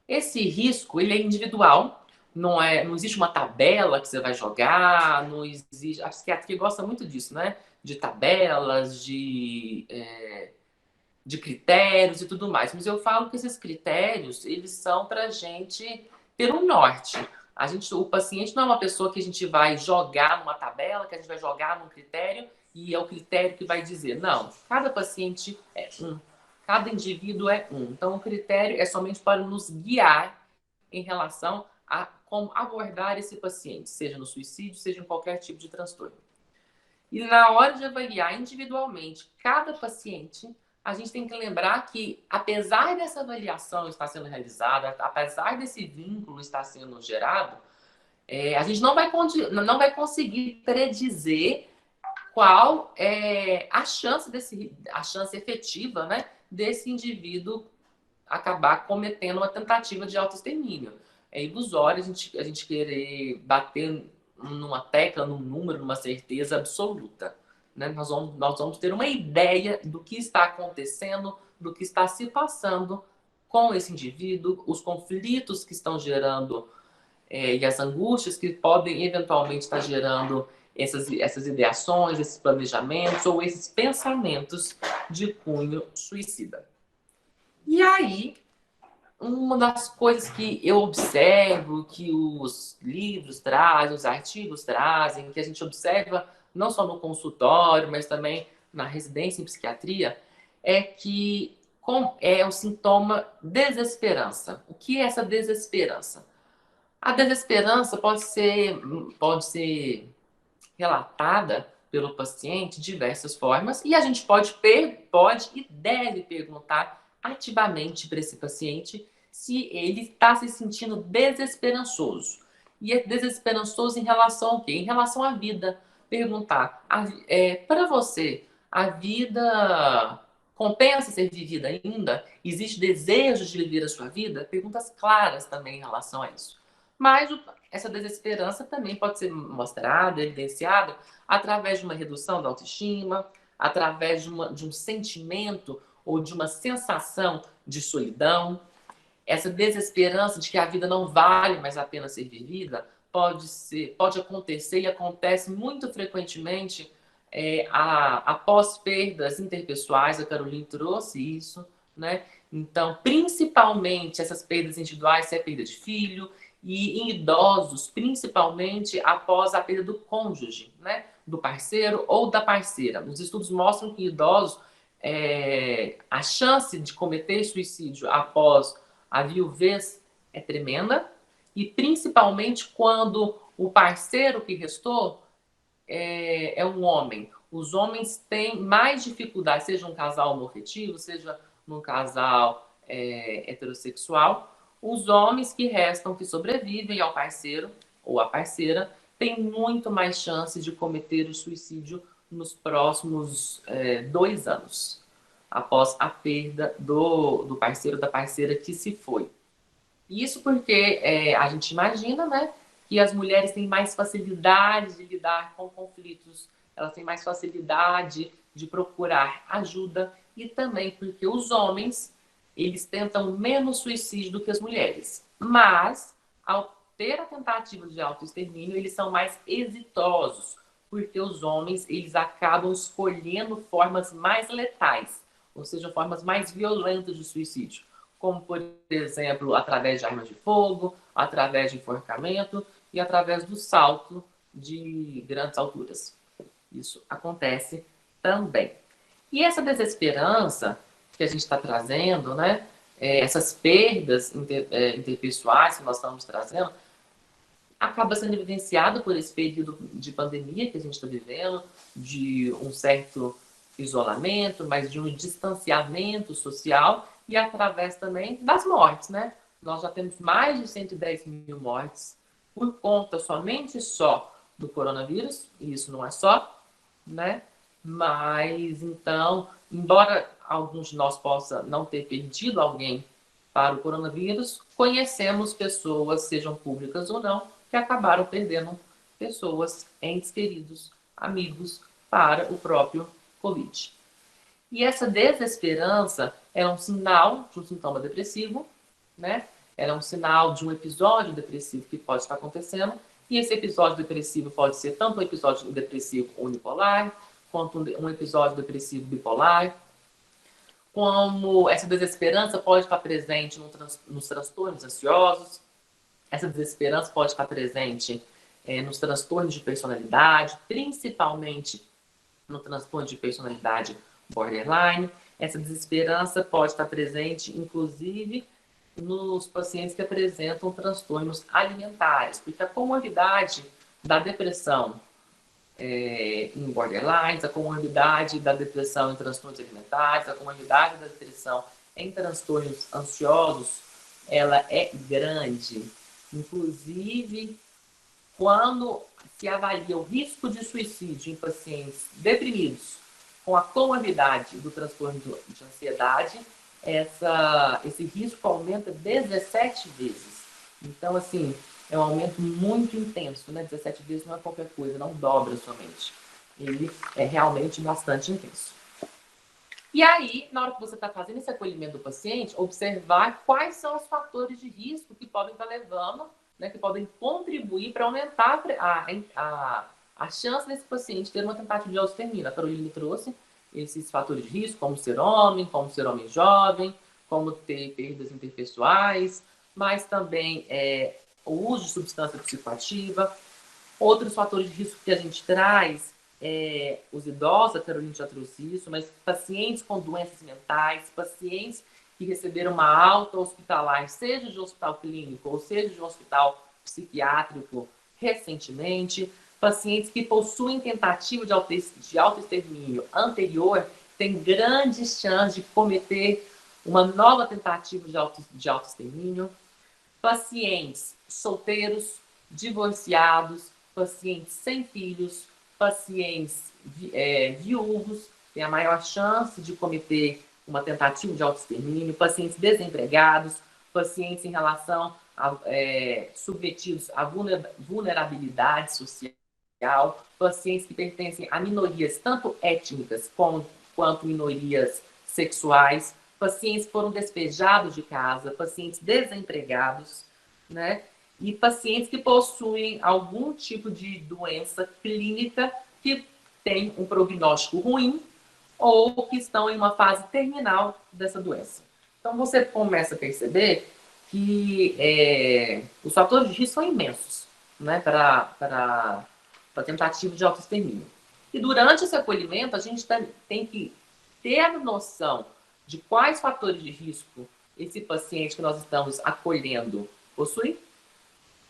Esse risco ele é individual, não existe uma tabela que você vai jogar, não existe. A psiquiatria gosta muito disso, né? De tabelas, de critérios e tudo mais. Mas eu falo que esses critérios, eles são para a gente ter um norte. O paciente não é uma pessoa que a gente vai jogar numa tabela, que a gente vai jogar num critério e é o critério que vai dizer. Não, cada paciente é um. Cada indivíduo é um. Então, o critério é somente para nos guiar em relação a como abordar esse paciente, seja no suicídio, seja em qualquer tipo de transtorno. E na hora de avaliar individualmente cada paciente, a gente tem que lembrar que, apesar dessa avaliação estar sendo realizada, apesar desse vínculo estar sendo gerado, a gente não vai conseguir predizer qual é a chance efetiva, né, desse indivíduo acabar cometendo uma tentativa de autoextermínio. É ilusório a gente querer bater numa tecla, num número, numa certeza absoluta. Né? Nós vamos ter uma ideia do que está acontecendo, do que está se passando com esse indivíduo, os conflitos que estão gerando e as angústias que podem eventualmente estar gerando essas ideações, esses planejamentos ou esses pensamentos de cunho suicida. E aí, uma das coisas que eu observo, que os livros trazem, os artigos trazem, que a gente observa não só no consultório, mas também na residência em psiquiatria, é que é o sintoma desesperança. O que é essa desesperança? A desesperança pode ser relatada pelo paciente de diversas formas e a gente pode e deve perguntar ativamente para esse paciente se ele está se sentindo desesperançoso. E é desesperançoso em relação ao quê? Em relação à vida. Perguntar, para você, a vida compensa ser vivida ainda? Existe desejo de viver a sua vida? Perguntas claras também em relação a isso. Mas essa desesperança também pode ser mostrada, evidenciada, através de uma redução da autoestima, através de um sentimento ou de uma sensação de solidão. Essa desesperança de que a vida não vale mais a pena ser vivida pode acontecer e acontece muito frequentemente após perdas interpessoais. A Caroline trouxe isso, né? Então, principalmente essas perdas individuais, se é perda de filho, e em idosos, principalmente após a perda do cônjuge, né? Do parceiro ou da parceira. Os estudos mostram que idosos, a chance de cometer suicídio após a viuvez é tremenda, e principalmente quando o parceiro que restou é um homem. Os homens têm mais dificuldade, seja um casal homoafetivo, seja num casal heterossexual. Os homens que restam, que sobrevivem ao parceiro ou à parceira, têm muito mais chances de cometer o suicídio nos próximos 2 anos, após a perda do parceiro ou da parceira que se foi. Isso porque a gente imagina, né, que as mulheres têm mais facilidade de lidar com conflitos, elas têm mais facilidade de procurar ajuda, e também porque os homens, eles tentam menos suicídio do que as mulheres. Mas, ao ter a tentativa de autoextermínio, eles são mais exitosos, porque os homens, eles acabam escolhendo formas mais letais, ou seja, formas mais violentas de suicídio, como, por exemplo, através de armas de fogo, através de enforcamento e através do salto de grandes alturas. Isso acontece também. E essa desesperança que a gente está trazendo, né? Essas perdas interpessoais que nós estamos trazendo, acaba sendo evidenciado por esse período de pandemia que a gente está vivendo, de um certo isolamento, mas de um distanciamento social, e através também das mortes, né? Nós já temos mais de 110 mil mortes por conta somente só do coronavírus, e isso não é só, né? Mas, então, embora alguns de nós possa não ter perdido alguém para o coronavírus, conhecemos pessoas, sejam públicas ou não, que acabaram perdendo pessoas, entes queridos, amigos, para o próprio Covid. E essa desesperança é um sinal de um sintoma depressivo, né? ela é um sinal de um episódio depressivo que pode estar acontecendo, e esse episódio depressivo pode ser tanto um episódio depressivo unipolar, quanto um episódio depressivo bipolar, como essa desesperança pode estar presente nos transtornos ansiosos, essa desesperança pode estar presente nos transtornos de personalidade, principalmente no transtorno de personalidade borderline. Essa desesperança pode estar presente, inclusive, nos pacientes que apresentam transtornos alimentares, porque a comorbidade da depressão em borderlines, a comorbidade da depressão em transtornos alimentares, a comorbidade da depressão em transtornos ansiosos, ela é grande. Inclusive, quando se avalia o risco de suicídio em pacientes deprimidos com a comorbidade do transtorno de ansiedade, esse risco aumenta 17 vezes. Então, assim, é um aumento muito intenso, né? 17 vezes não é qualquer coisa, não dobra somente. Ele é realmente bastante intenso. E aí, na hora que você está fazendo esse acolhimento do paciente, observar quais são os fatores de risco que podem estar levando, né, que podem contribuir para aumentar a chance desse paciente ter uma tentativa de autoextermínio. A Carolina trouxe esses fatores de risco, como ser homem jovem, como ter perdas interpessoais, mas também o uso de substância psicoativa. Outros fatores de risco que a gente traz, os idosos, a Carolina já trouxe isso, mas pacientes com doenças mentais, pacientes que receberam uma alta hospitalar, seja de um hospital clínico ou seja de um hospital psiquiátrico recentemente, pacientes que possuem tentativa de autoextermínio anterior têm grandes chances de cometer uma nova tentativa de autoextermínio, pacientes solteiros, divorciados, pacientes sem filhos, pacientes viúvos, têm a maior chance de cometer uma tentativa de autoextermínio, pacientes desempregados, pacientes em relação submetidos à vulnerabilidade social, pacientes que pertencem a minorias tanto étnicas quanto minorias sexuais, pacientes que foram despejados de casa, pacientes desempregados, né? E pacientes que possuem algum tipo de doença clínica que tem um prognóstico ruim ou que estão em uma fase terminal dessa doença. Então, você começa a perceber que os fatores de risco são imensos, né, para a tentativa de autoextermínio. E durante esse acolhimento, a gente tem que ter a noção de quais fatores de risco esse paciente que nós estamos acolhendo possui,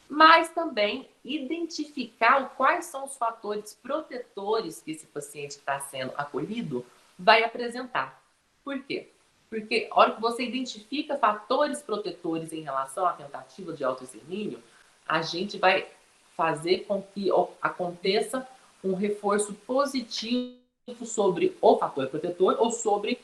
mas também identificar quais são os fatores protetores que esse paciente que está sendo acolhido vai apresentar. Por quê? Porque a hora que você identifica fatores protetores em relação à tentativa de autoextermínio, a gente vai fazer com que aconteça um reforço positivo sobre o fator protetor ou sobre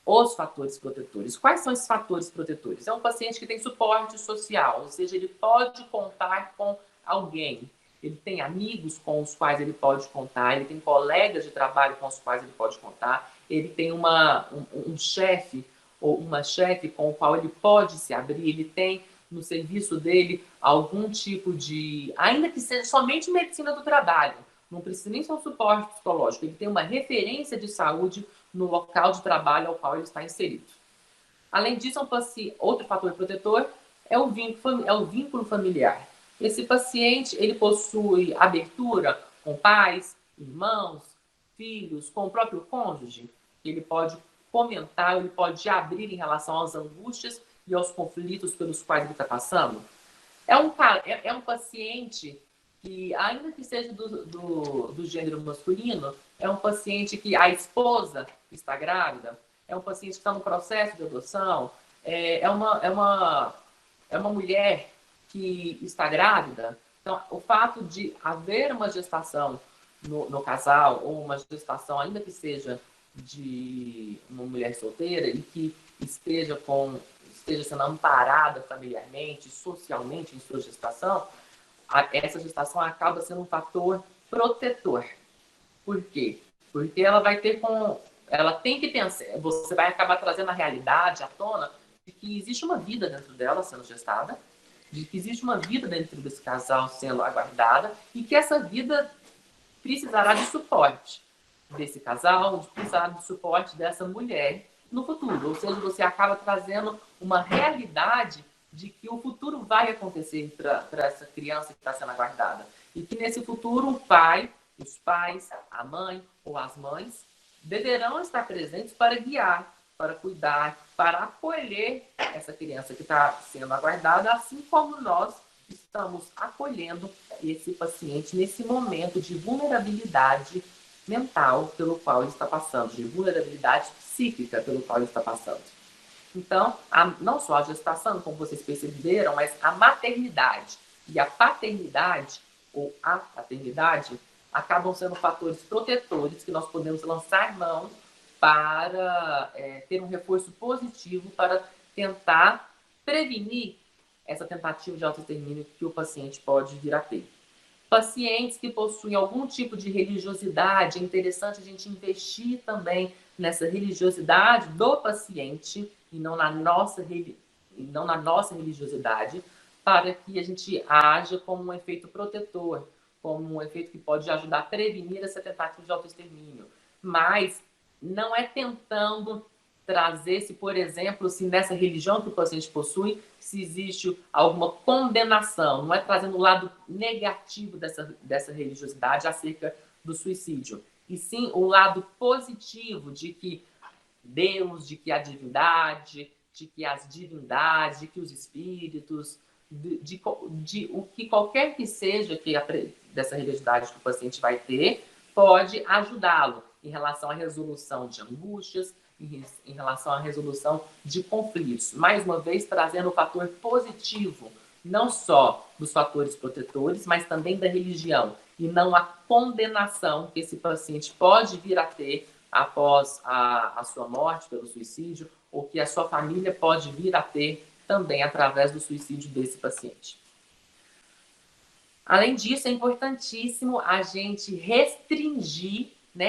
os fatores protetores. Quais são esses fatores protetores? É um paciente que tem suporte social, ou seja, ele pode contar com alguém. Ele tem amigos com os quais ele pode contar, ele tem colegas de trabalho com os quais ele pode contar, ele tem um chefe ou uma chefe com o qual ele pode se abrir, ele tem no serviço dele algum tipo de, ainda que seja somente medicina do trabalho, não precisa nem ser um suporte psicológico, ele tem uma referência de saúde no local de trabalho ao qual ele está inserido. Além disso, outro fator protetor é o vínculo familiar. Esse paciente, ele possui abertura com pais, irmãos, filhos, com o próprio cônjuge. Ele pode comentar, ele pode abrir em relação às angústias e aos conflitos pelos quais ele está passando. É um paciente que, ainda que seja do gênero masculino, é um paciente que a esposa está grávida, é um paciente que está no processo de adoção, é uma mulher que está grávida. Então, o fato de haver uma gestação no casal, ou uma gestação, ainda que seja de uma mulher solteira, e que esteja sendo amparada familiarmente, socialmente em sua gestação, essa gestação acaba sendo um fator protetor. Por quê? Porque ela tem que pensar, você vai acabar trazendo a realidade à tona de que existe uma vida dentro dela sendo gestada, de que existe uma vida dentro desse casal sendo aguardada e que essa vida precisará de suporte desse casal, precisará de suporte dessa mulher no futuro. Ou seja, você acaba trazendo uma realidade de que o futuro vai acontecer para essa criança que está sendo aguardada. E que nesse futuro o pai, os pais, a mãe ou as mães deverão estar presentes para guiar, para cuidar, para acolher essa criança que está sendo aguardada, assim como nós estamos acolhendo esse paciente nesse momento de vulnerabilidade mental pelo qual ele está passando, de vulnerabilidade psíquica pelo qual ele está passando. Então, não só a gestação, como vocês perceberam, mas a maternidade e a paternidade, ou a paternidade, acabam sendo fatores protetores que nós podemos lançar mão para ter um reforço positivo para tentar prevenir essa tentativa de autoextermínio que o paciente pode vir a ter. Pacientes que possuem algum tipo de religiosidade, é interessante a gente investir também nessa religiosidade do paciente e não na nossa religiosidade, para que a gente haja como um efeito protetor, como um efeito que pode ajudar a prevenir essa tentativa de autoextermínio. Mas não é tentando trazer se, por exemplo, se nessa religião que o paciente possui, se existe alguma condenação, não é trazendo o lado negativo dessa religiosidade acerca do suicídio, e sim o lado positivo de que Deus, de que a divindade, de que as divindades, de que os espíritos, de o que qualquer que seja dessa religiosidade que o paciente vai ter, pode ajudá-lo em relação à resolução de angústias, em relação à resolução de conflitos. Mais uma vez, trazendo o fator positivo, não só dos fatores protetores, mas também da religião, e não a condenação que esse paciente pode vir a ter após a sua morte pelo suicídio, ou que a sua família pode vir a ter também através do suicídio desse paciente. Além disso, é importantíssimo a gente restringir,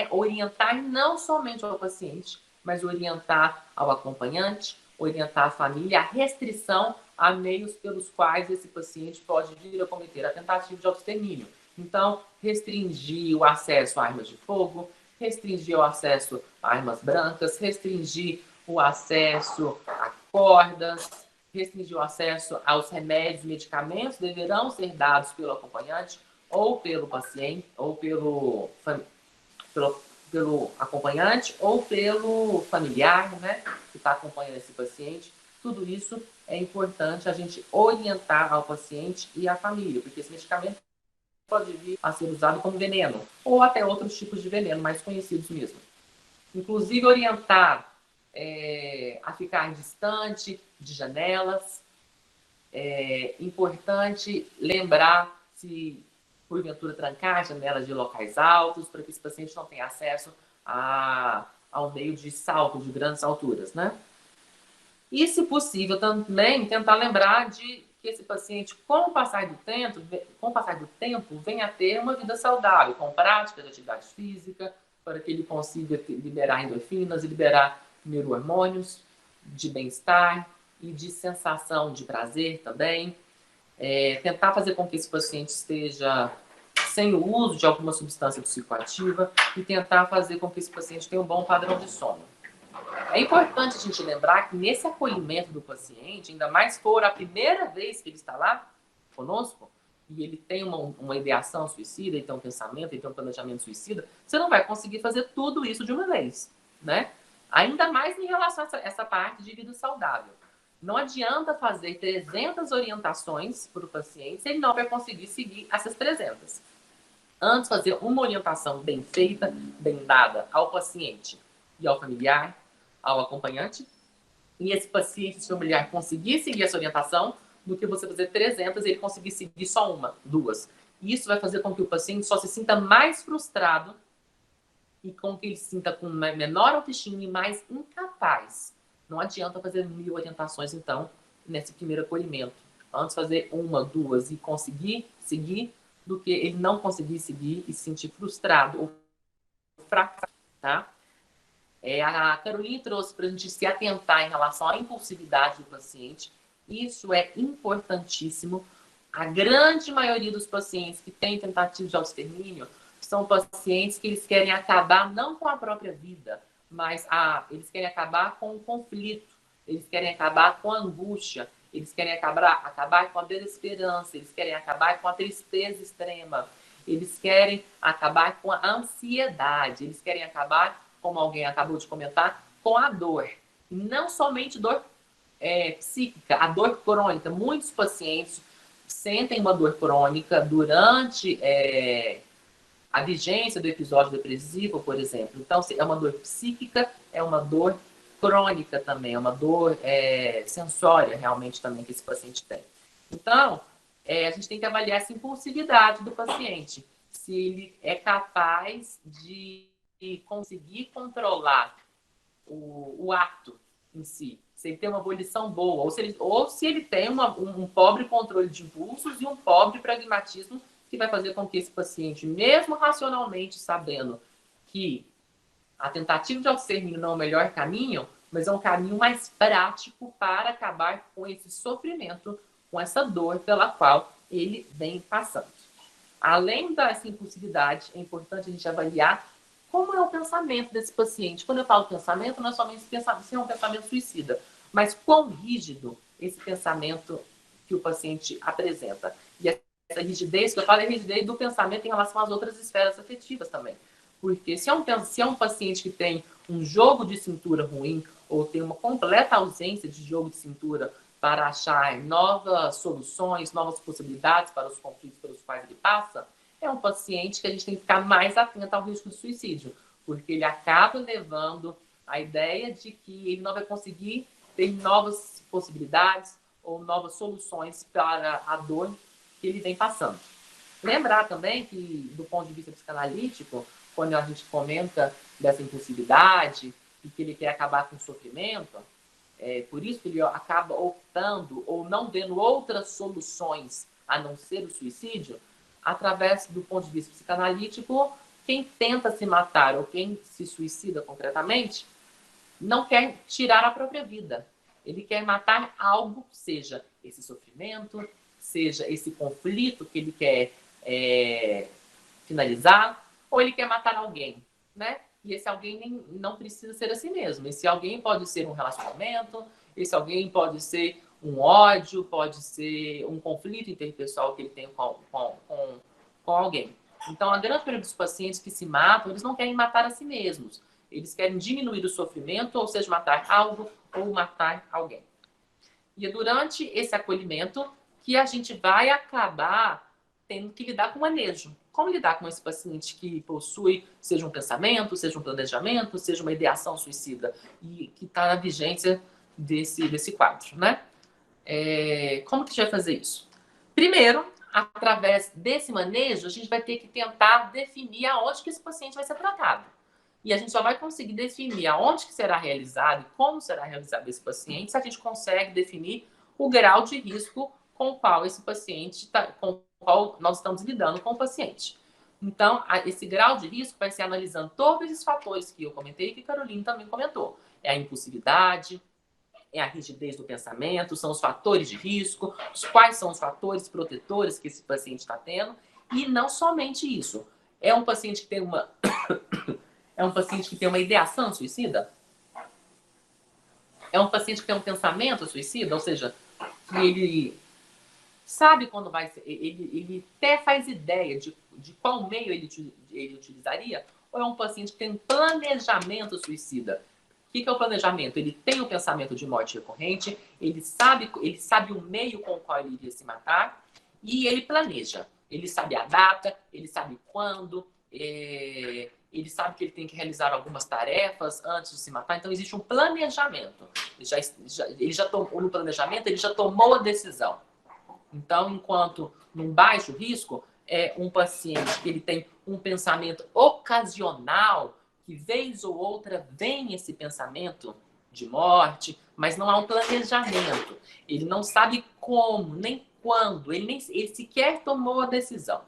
orientar não somente ao paciente, mas orientar ao acompanhante, orientar a família, a restrição a meios pelos quais esse paciente pode vir a cometer a tentativa de autoextermínio. Então, restringir o acesso a armas de fogo, restringir o acesso a armas brancas, restringir o acesso a cordas, restringir o acesso aos remédios e medicamentos deverão ser dados pelo acompanhante ou pelo paciente, ou pelo acompanhante ou pelo familiar, que está acompanhando esse paciente. Tudo isso é importante a gente orientar ao paciente e à família, porque esse medicamento pode vir a ser usado como veneno, ou até outros tipos de veneno mais conhecidos mesmo. Inclusive, orientar a ficar distante de janelas. É importante lembrar se porventura trancar janelas de locais altos, para que esse paciente não tenha acesso ao meio de salto de grandes alturas, E, se possível, também tentar lembrar de que esse paciente, com o passar do tempo, venha a ter uma vida saudável, com prática de atividade física, para que ele consiga liberar endorfinas e liberar neurohormônios de bem-estar e de sensação de prazer também. Tentar fazer com que esse paciente esteja sem o uso de alguma substância psicoativa e tentar fazer com que esse paciente tenha um bom padrão de sono. É importante a gente lembrar que nesse acolhimento do paciente, ainda mais for a primeira vez que ele está lá conosco, e ele tem uma ideação suicida, ele tem um pensamento, ele tem um planejamento suicida, você não vai conseguir fazer tudo isso de uma vez, Ainda mais em relação a essa parte de vida saudável. Não adianta fazer 300 orientações para o paciente se ele não vai conseguir seguir essas 300. Antes, fazer uma orientação bem feita, bem dada ao paciente e ao familiar, ao acompanhante, e esse paciente, esse familiar, conseguir seguir essa orientação, do que você fazer 300 e ele conseguir seguir só uma, duas. E isso vai fazer com que o paciente só se sinta mais frustrado e com que ele se sinta com menor autoestima e mais incapaz. Não adianta fazer 1000 orientações, então, nesse primeiro acolhimento. Antes fazer uma, duas e conseguir seguir, do que ele não conseguir seguir e se sentir frustrado ou fracassado, A Caroline trouxe para a gente se atentar em relação à impulsividade do paciente. Isso é importantíssimo. A grande maioria dos pacientes que têm tentativa de autoextermínio são pacientes que eles querem acabar não com a própria vida, mas eles querem acabar com o conflito, eles querem acabar com a angústia, eles querem acabar com a desesperança, eles querem acabar com a tristeza extrema, eles querem acabar com a ansiedade, eles querem acabar, como alguém acabou de comentar, com a dor. E não somente dor psíquica, a dor crônica. Muitos pacientes sentem uma dor crônica durante a vigência do episódio depressivo, por exemplo. Então, é uma dor psíquica, é uma dor crônica também, é uma dor sensória realmente também que esse paciente tem. Então, a gente tem que avaliar essa impulsividade do paciente, se ele é capaz de conseguir controlar o ato em si, se ele tem uma volição boa, ou se ele tem um pobre controle de impulsos e um pobre pragmatismo que vai fazer com que esse paciente, mesmo racionalmente sabendo que a tentativa de autoextermínio não é o melhor caminho, mas é um caminho mais prático para acabar com esse sofrimento, com essa dor pela qual ele vem passando. Além dessa impulsividade, é importante a gente avaliar como é o pensamento desse paciente. Quando eu falo pensamento, não é somente se é um pensamento suicida, mas quão rígido esse pensamento que o paciente apresenta. E essa rigidez que eu falo é a rigidez do pensamento em relação às outras esferas afetivas também. Porque se é um paciente que tem um jogo de cintura ruim ou tem uma completa ausência de jogo de cintura para achar novas soluções, novas possibilidades para os conflitos pelos quais ele passa, é um paciente que a gente tem que ficar mais atento ao risco de suicídio, porque ele acaba levando a ideia de que ele não vai conseguir ter novas possibilidades ou novas soluções para a dor que ele vem passando. Lembrar também que, do ponto de vista psicanalítico, quando a gente comenta dessa impulsividade e que ele quer acabar com o sofrimento, por isso que ele acaba optando ou não vendo outras soluções a não ser o suicídio, através do ponto de vista psicanalítico, quem tenta se matar ou quem se suicida concretamente não quer tirar a própria vida. Ele quer matar algo, seja esse sofrimento, seja esse conflito que ele quer finalizar, ou ele quer matar alguém, né? E esse alguém não precisa ser assim mesmo. Esse alguém pode ser um relacionamento, esse alguém pode ser um ódio, pode ser um conflito interpessoal que ele tem com alguém. Então, a grande maioria dos pacientes que se matam, eles não querem matar a si mesmos. Eles querem diminuir o sofrimento, ou seja, matar algo ou matar alguém. E é durante esse acolhimento que a gente vai acabar tendo que lidar com o manejo. Como lidar com esse paciente que possui, seja um pensamento, seja um planejamento, seja uma ideação suicida, e que está na vigência desse quadro, né? Como que a gente vai fazer isso? Primeiro, através desse manejo, a gente vai ter que tentar definir aonde que esse paciente vai ser tratado. E a gente só vai conseguir definir aonde que será realizado e como será realizado esse paciente se a gente consegue definir o grau de risco com o qual esse paciente com o qual nós estamos lidando com o paciente. Então, esse grau de risco vai ser analisando todos esses fatores que eu comentei e que a Caroline também comentou. É a impulsividade, é a rigidez do pensamento, são os fatores de risco, quais são os fatores protetores que esse paciente está tendo, e não somente isso. É um paciente que tem uma ideação suicida? É um paciente que tem um pensamento suicida? Ou seja, que ele sabe quando vai ser, ele até faz ideia de qual meio ele utilizaria? Ou é um paciente que tem um planejamento suicida? O que é o planejamento? Ele tem o pensamento de morte recorrente, ele sabe o meio com o qual ele iria se matar e ele planeja. Ele sabe a data, ele sabe quando, ele sabe que ele tem que realizar algumas tarefas antes de se matar. Então, existe um planejamento. Ele já tomou no planejamento, ele já tomou a decisão. Então, enquanto num baixo risco, é um paciente que ele tem um pensamento ocasional, que vez ou outra vem esse pensamento de morte, mas não há um planejamento. Ele não sabe como, nem quando, ele sequer tomou a decisão.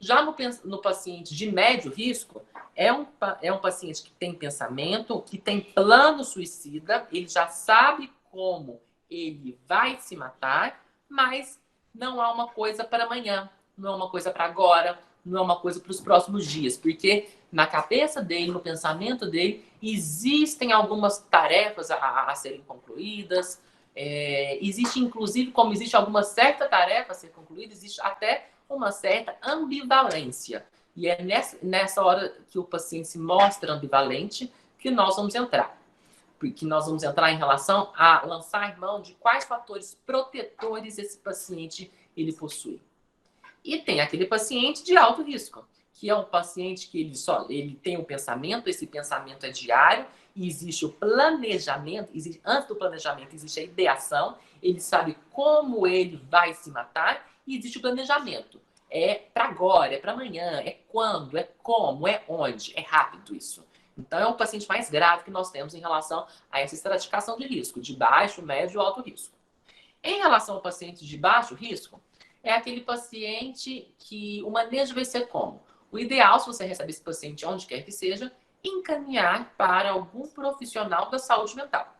Já no paciente de médio risco, é um paciente que tem pensamento, que tem plano suicida, ele já sabe como ele vai se matar, mas não há uma coisa para amanhã, não é uma coisa para agora, não é uma coisa para os próximos dias, porque na cabeça dele, no pensamento dele, existem algumas tarefas a serem concluídas, existe inclusive, como existe alguma certa tarefa a ser concluída, existe até uma certa ambivalência. E é nessa hora que o paciente se mostra ambivalente que nós vamos entrar. Porque nós vamos entrar em relação a lançar mão de quais fatores protetores esse paciente ele possui. E tem aquele paciente de alto risco, que é um paciente que ele tem um pensamento, esse pensamento é diário, e existe o planejamento, antes do planejamento existe a ideação, ele sabe como ele vai se matar, e existe o planejamento. É para agora, é para amanhã, é quando, é como, é onde, é rápido isso. Então é o paciente mais grave que nós temos em relação a essa estratificação de risco, de baixo, médio e alto risco. Em relação ao paciente de baixo risco, é aquele paciente que o manejo vai ser como? O ideal, se você recebe esse paciente onde quer que seja, encaminhar para algum profissional da saúde mental.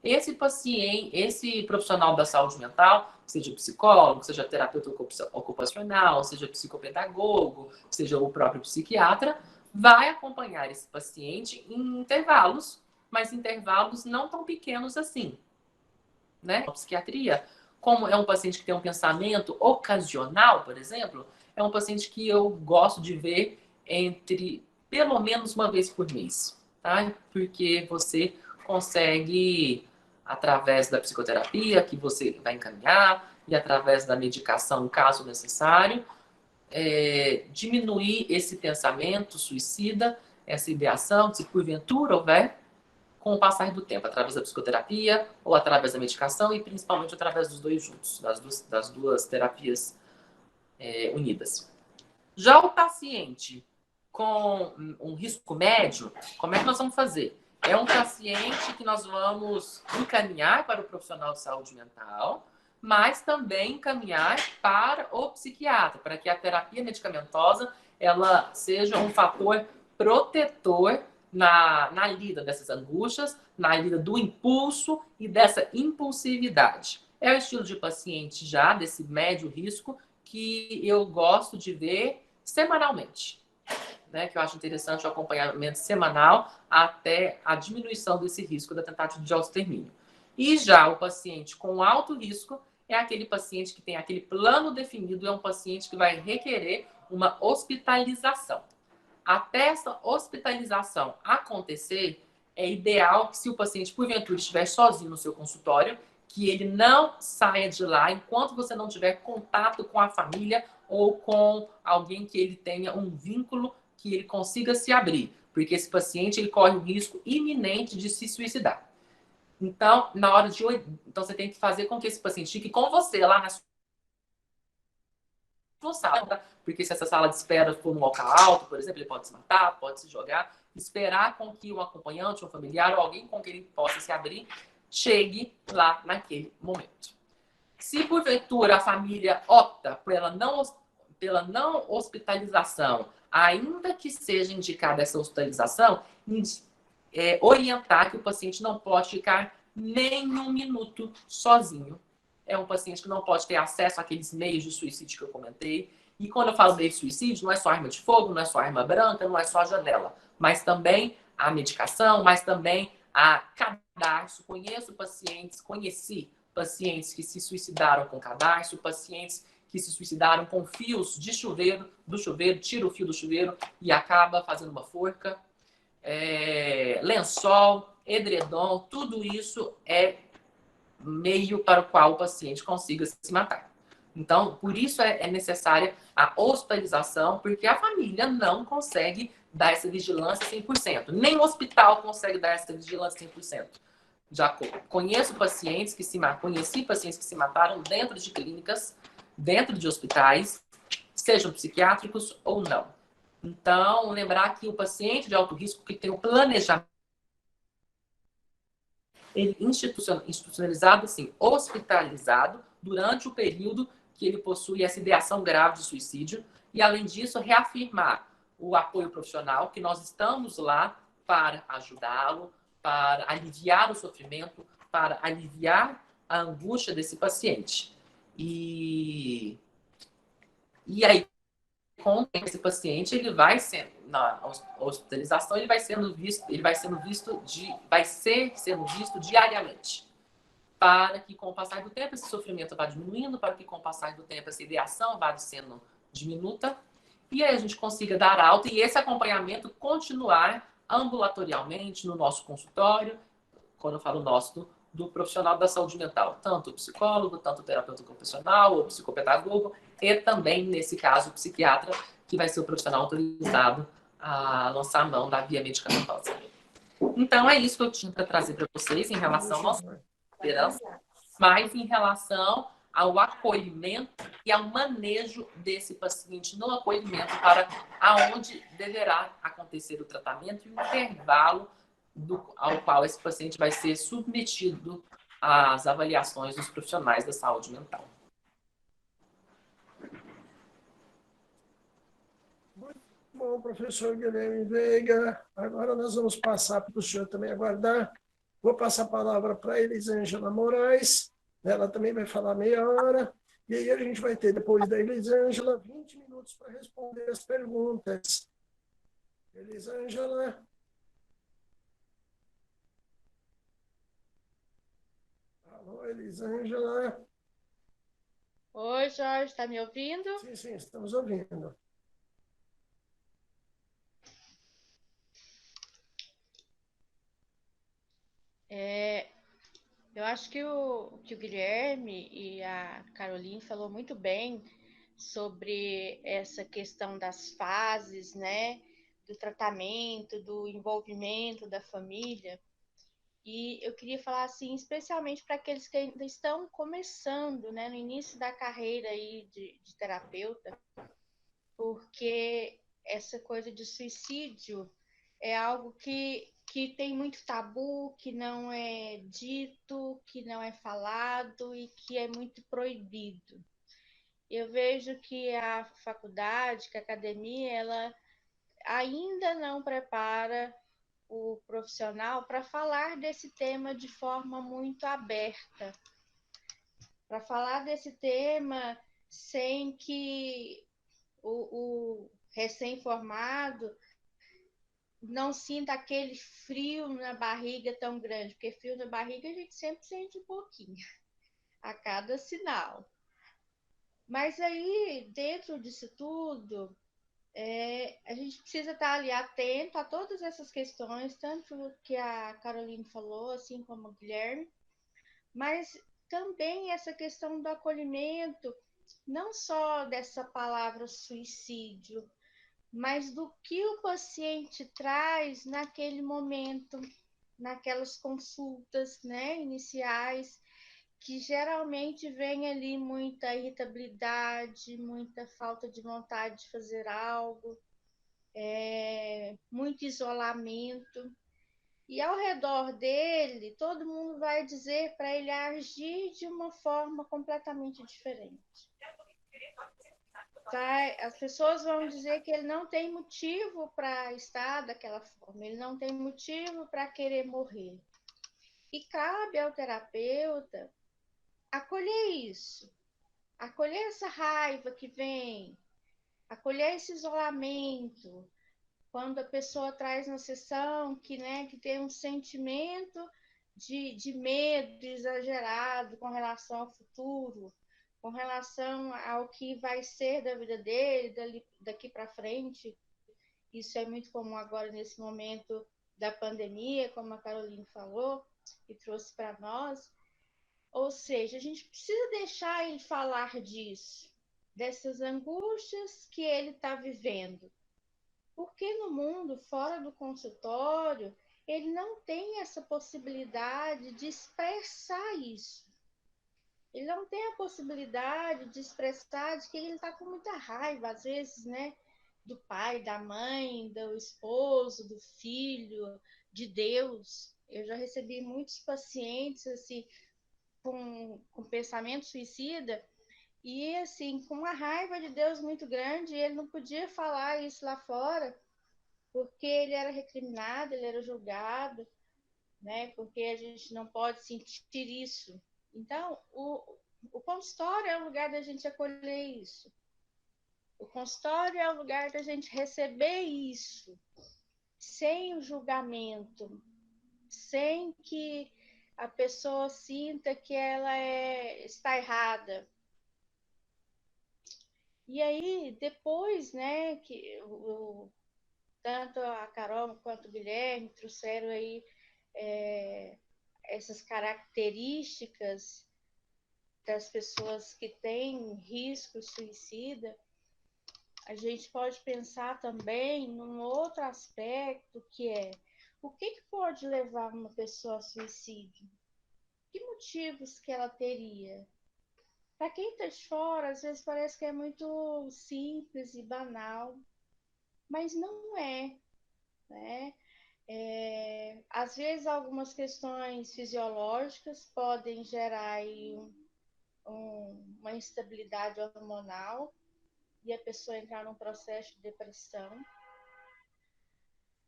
Esse paciente, esse profissional da saúde mental, seja psicólogo, seja terapeuta ocupacional, seja psicopedagogo, seja o próprio psiquiatra, vai acompanhar esse paciente em intervalos, mas intervalos não tão pequenos assim, né? A psiquiatria, como é um paciente que tem um pensamento ocasional, por exemplo, é um paciente que eu gosto de ver entre pelo menos uma vez por mês, tá? Porque você consegue, através da psicoterapia que você vai encaminhar e através da medicação, caso necessário, diminuir esse pensamento suicida, essa ideação, se porventura houver, com o passar do tempo, através da psicoterapia ou através da medicação e principalmente através dos dois juntos, das duas terapias unidas. Já o paciente com um risco médio, como é que nós vamos fazer? É um paciente que nós vamos encaminhar para o profissional de saúde mental, mas também encaminhar para o psiquiatra, para que a terapia medicamentosa ela seja um fator protetor na lida dessas angústias, na lida do impulso e dessa impulsividade. É o estilo de paciente já desse médio risco que eu gosto de ver semanalmente, né? Que eu acho interessante o acompanhamento semanal até a diminuição desse risco da tentativa de autoextermínio. E já o paciente com alto risco é aquele paciente que tem aquele plano definido, é um paciente que vai requerer uma hospitalização. Até essa hospitalização acontecer, é ideal que, se o paciente, porventura, estiver sozinho no seu consultório, que ele não saia de lá enquanto você não tiver contato com a família ou com alguém que ele tenha um vínculo que ele consiga se abrir. Porque esse paciente ele corre o risco iminente de se suicidar. Então, então você tem que fazer com que esse paciente fique com você lá na sua sala, porque se essa sala de espera for um local alto, por exemplo, ele pode se matar, pode se jogar, esperar com que um acompanhante, um familiar ou alguém com quem ele possa se abrir chegue lá naquele momento. Se porventura a família opta pela não hospitalização, ainda que seja indicada essa hospitalização, orientar que o paciente não pode ficar nem um minuto sozinho. É um paciente que não pode ter acesso àqueles meios de suicídio que eu comentei. E quando eu falo meio de suicídio, não é só arma de fogo, não é só arma branca, não é só janela, mas também a medicação, mas também a cadarço. Conheci pacientes que se suicidaram com cadarço, pacientes que se suicidaram com fios de chuveiro, tira o fio do chuveiro e acaba fazendo uma forca. Lençol, edredom, tudo isso é meio para o qual o paciente consiga se matar. Então, por isso é necessária a hospitalização, porque a família não consegue dar essa vigilância 100%. Nem o hospital consegue dar essa vigilância 100%. Já conheci pacientes que se mataram dentro de clínicas, dentro de hospitais, sejam psiquiátricos ou não. Então, lembrar que o paciente de alto risco que tem o planejamento institucionalizado, assim, hospitalizado durante o período que ele possui essa ideação grave de suicídio e, além disso, reafirmar o apoio profissional, que nós estamos lá para ajudá-lo, para aliviar o sofrimento, para aliviar a angústia desse paciente. E aí, com esse paciente, ele vai sendo, na hospitalização, ele vai ser sendo visto diariamente, para que com o passar do tempo esse sofrimento vá diminuindo, para que com o passar do tempo essa ideação vá sendo diminuta, e aí a gente consiga dar alta e esse acompanhamento continuar ambulatorialmente no nosso consultório, quando eu falo nosso, do profissional da saúde mental, tanto o psicólogo, tanto o terapeuta ocupacional, ou psicopedagogo, e também, nesse caso, o psiquiatra, que vai ser o profissional autorizado a lançar a mão da via medicamentosa. Então, é isso que eu tinha para trazer para vocês em relação à nossa esperança, mas em relação ao acolhimento e ao manejo desse paciente no acolhimento para aonde deverá acontecer o tratamento e o intervalo ao qual esse paciente vai ser submetido às avaliações dos profissionais da saúde mental. Muito bom, professor Guilherme Veiga. Agora nós vamos passar para o senhor também aguardar. Vou passar a palavra para a Elisângela Moraes. Ela também vai falar meia hora. E aí a gente vai ter, depois da Elisângela, 20 minutos para responder as perguntas. Elisângela. Alô, Elisângela. Oi, Jorge, está me ouvindo? Sim, sim, estamos ouvindo. Eu acho que o Guilherme e a Caroline falou muito bem sobre essa questão das fases, né? Do tratamento, do envolvimento da família. E eu queria falar assim, especialmente para aqueles que ainda estão começando, né, no início da carreira aí de terapeuta, porque essa coisa de suicídio é algo que tem muito tabu, que não é dito, que não é falado e que é muito proibido. Eu vejo que a faculdade, que a academia, ela ainda não prepara o profissional para falar desse tema de forma muito aberta, para falar desse tema sem que o recém-formado não sinta aquele frio na barriga tão grande, porque frio na barriga a gente sempre sente um pouquinho, a cada sinal. Mas aí, dentro disso tudo, a gente precisa estar ali atento a todas essas questões, tanto que a Caroline falou, assim como o Guilherme, mas também essa questão do acolhimento, não só dessa palavra suicídio, mas do que o paciente traz naquele momento, naquelas consultas, né, iniciais, que geralmente vem ali muita irritabilidade, muita falta de vontade de fazer algo, muito isolamento. E ao redor dele, todo mundo vai dizer para ele agir de uma forma completamente diferente. As pessoas vão dizer que ele não tem motivo para estar daquela forma, ele não tem motivo para querer morrer. E cabe ao terapeuta acolher isso, acolher essa raiva que vem, acolher esse isolamento, quando a pessoa traz na sessão que tem um sentimento de medo exagerado com relação ao futuro, com relação ao que vai ser da vida dele daqui para frente. Isso é muito comum agora nesse momento da pandemia, como a Caroline falou e trouxe para nós. Ou seja, a gente precisa deixar ele falar disso, dessas angústias que ele está vivendo. Porque no mundo, fora do consultório, ele não tem essa possibilidade de expressar isso. Ele não tem a possibilidade de expressar de que ele está com muita raiva, às vezes, né? Do pai, da mãe, do esposo, do filho, de Deus. Eu já recebi muitos pacientes assim, com pensamento suicida E assim, com uma raiva de Deus muito grande, ele não podia falar isso lá fora, porque ele era recriminado, ele era julgado, né? Porque a gente não pode sentir isso. Então, o consultório é o lugar da gente acolher isso. O consultório é o lugar da gente receber isso, sem o julgamento, sem que a pessoa sinta que ela está errada. E aí, depois, né, que tanto a Carol quanto o Guilherme trouxeram aí essas características das pessoas que têm risco suicida, a gente pode pensar também num outro aspecto que é o que pode levar uma pessoa a suicídio? Que motivos que ela teria? Para quem está de fora, às vezes parece que é muito simples e banal, mas não é, né? Às vezes algumas questões fisiológicas podem gerar aí uma instabilidade hormonal e a pessoa entrar num processo de depressão.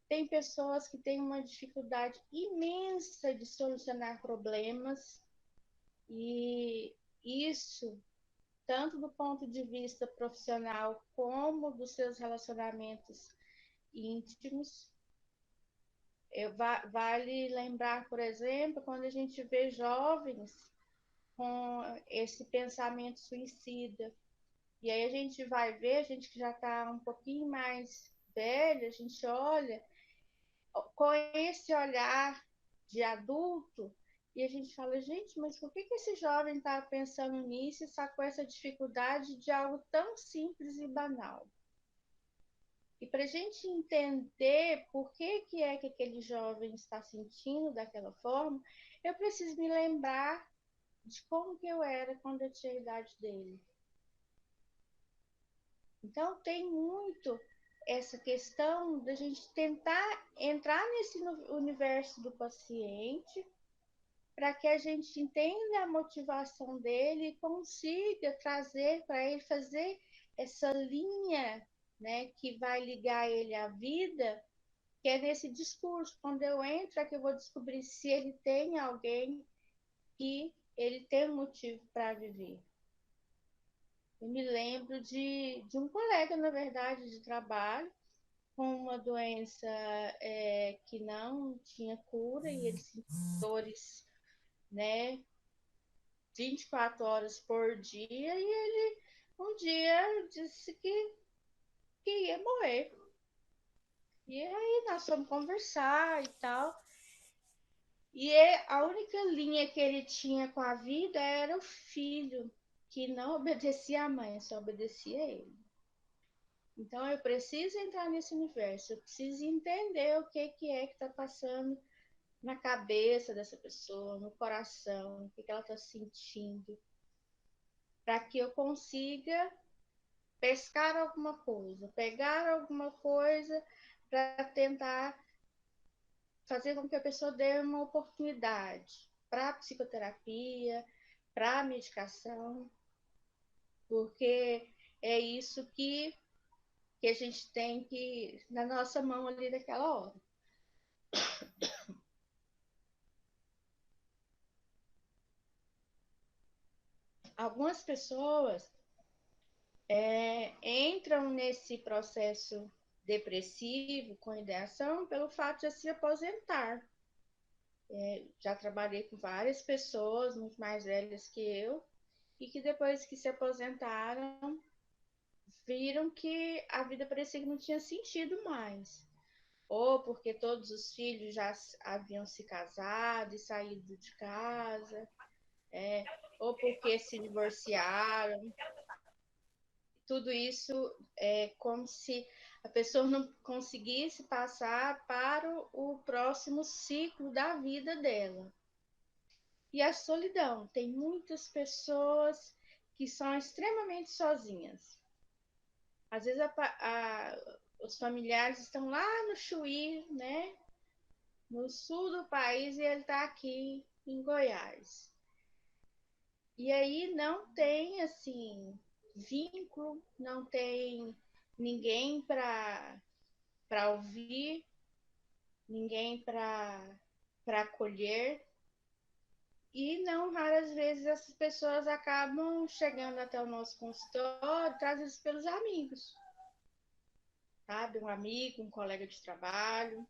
Tem pessoas que têm uma dificuldade imensa de solucionar problemas e isso, tanto do ponto de vista profissional como dos seus relacionamentos íntimos. Vale lembrar, por exemplo, quando a gente vê jovens com esse pensamento suicida. E aí a gente vai ver, a gente que já está um pouquinho mais velho, a gente olha com esse olhar de adulto e a gente fala, gente, mas por que esse jovem está pensando nisso e está com essa dificuldade de algo tão simples e banal? E para a gente entender por que é que aquele jovem está sentindo daquela forma, eu preciso me lembrar de como que eu era quando eu tinha a idade dele. Então, tem muito essa questão da gente tentar entrar nesse universo do paciente para que a gente entenda a motivação dele e consiga trazer para ele fazer essa linha, né, que vai ligar ele à vida, que é nesse discurso. Quando eu entro, é que eu vou descobrir se ele tem alguém que ele tem um motivo para viver. Eu me lembro de um colega, na verdade, de trabalho, com uma doença que não tinha cura e ele sentia dores, né, 24 horas por dia e ele um dia disse que ia morrer. E aí nós fomos conversar e tal. E a única linha que ele tinha com a vida era o filho, que não obedecia à mãe, só obedecia a ele. Então eu preciso entrar nesse universo, eu preciso entender o que é que está passando na cabeça dessa pessoa, no coração, o que ela está sentindo, para que eu consiga pescar alguma coisa, pegar alguma coisa para tentar fazer com que a pessoa dê uma oportunidade para a psicoterapia, para a medicação, porque é isso que a gente tem que na nossa mão ali naquela hora. Algumas pessoas entram nesse processo depressivo com ideação pelo fato de se aposentar. Já trabalhei com várias pessoas muito mais velhas que eu e que depois que se aposentaram viram que a vida parecia que não tinha sentido mais. Ou porque todos os filhos já haviam se casado e saído de casa, ou porque se divorciaram. Tudo isso é como se a pessoa não conseguisse passar para o próximo ciclo da vida dela. E a solidão. Tem muitas pessoas que são extremamente sozinhas. Às vezes os familiares estão lá no Chuí, né, no sul do país, e ele está aqui em Goiás. E aí não tem, assim, vínculo, não tem ninguém para ouvir, ninguém para acolher. E não raras vezes essas pessoas acabam chegando até o nosso consultório trazidas pelos amigos, sabe? Um amigo, um colega de trabalho.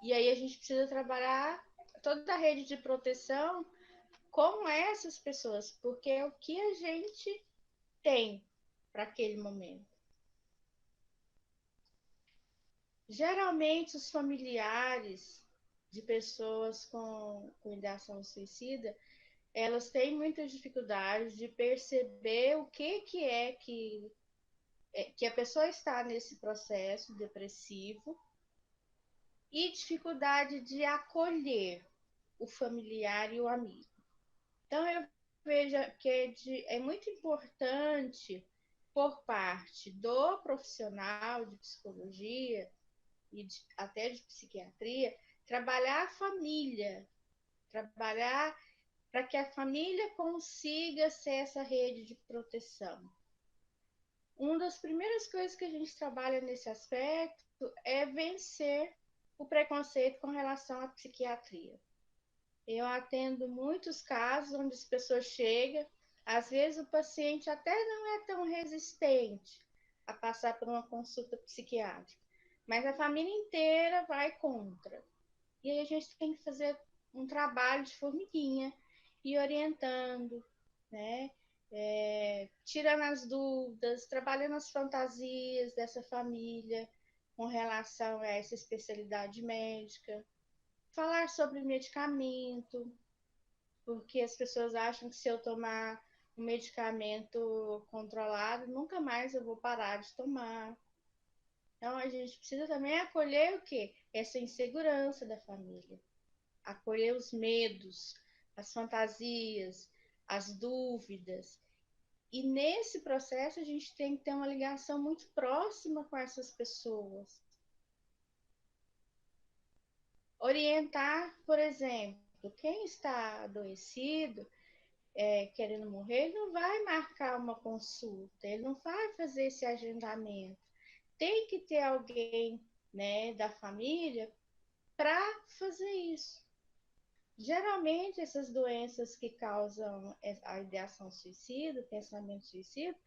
E aí a gente precisa trabalhar toda a rede de proteção com essas pessoas, porque é o que a gente tem para aquele momento. Geralmente, os familiares de pessoas com ideação suicida, elas têm muitas dificuldades de perceber o que é que a pessoa está nesse processo depressivo e dificuldade de acolher o familiar e o amigo. Então, eu vejo que é muito importante, por parte do profissional de psicologia e até de psiquiatria, trabalhar a família, trabalhar para que a família consiga ser essa rede de proteção. Uma das primeiras coisas que a gente trabalha nesse aspecto é vencer o preconceito com relação à psiquiatria. Eu atendo muitos casos onde as pessoas chegam, às vezes o paciente até não é tão resistente a passar por uma consulta psiquiátrica, mas a família inteira vai contra. E aí a gente tem que fazer um trabalho de formiguinha e orientando, né? Tirando as dúvidas, trabalhando as fantasias dessa família com relação a essa especialidade médica, falar sobre medicamento, porque as pessoas acham que se eu tomar um medicamento controlado, nunca mais eu vou parar de tomar. Então, a gente precisa também acolher o quê? Essa insegurança da família. Acolher os medos, as fantasias, as dúvidas. E nesse processo, a gente tem que ter uma ligação muito próxima com essas pessoas. Orientar, por exemplo, quem está adoecido, querendo morrer, ele não vai marcar uma consulta, ele não vai fazer esse agendamento. Tem que ter alguém, né, da família para fazer isso. Geralmente, essas doenças que causam a ideação suicida, o pensamento suicida,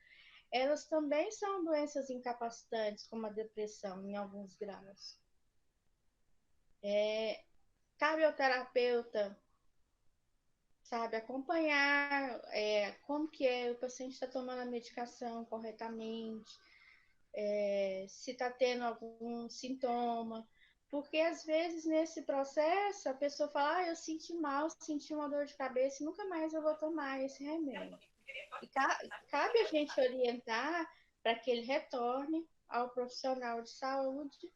elas também são doenças incapacitantes, como a depressão, em alguns graus. Cabe ao terapeuta, sabe, acompanhar como que o paciente está tomando a medicação corretamente, se está tendo algum sintoma, porque às vezes nesse processo a pessoa fala, eu senti mal, senti uma dor de cabeça e nunca mais eu vou tomar esse remédio. E cabe a gente orientar para que ele retorne ao profissional de saúde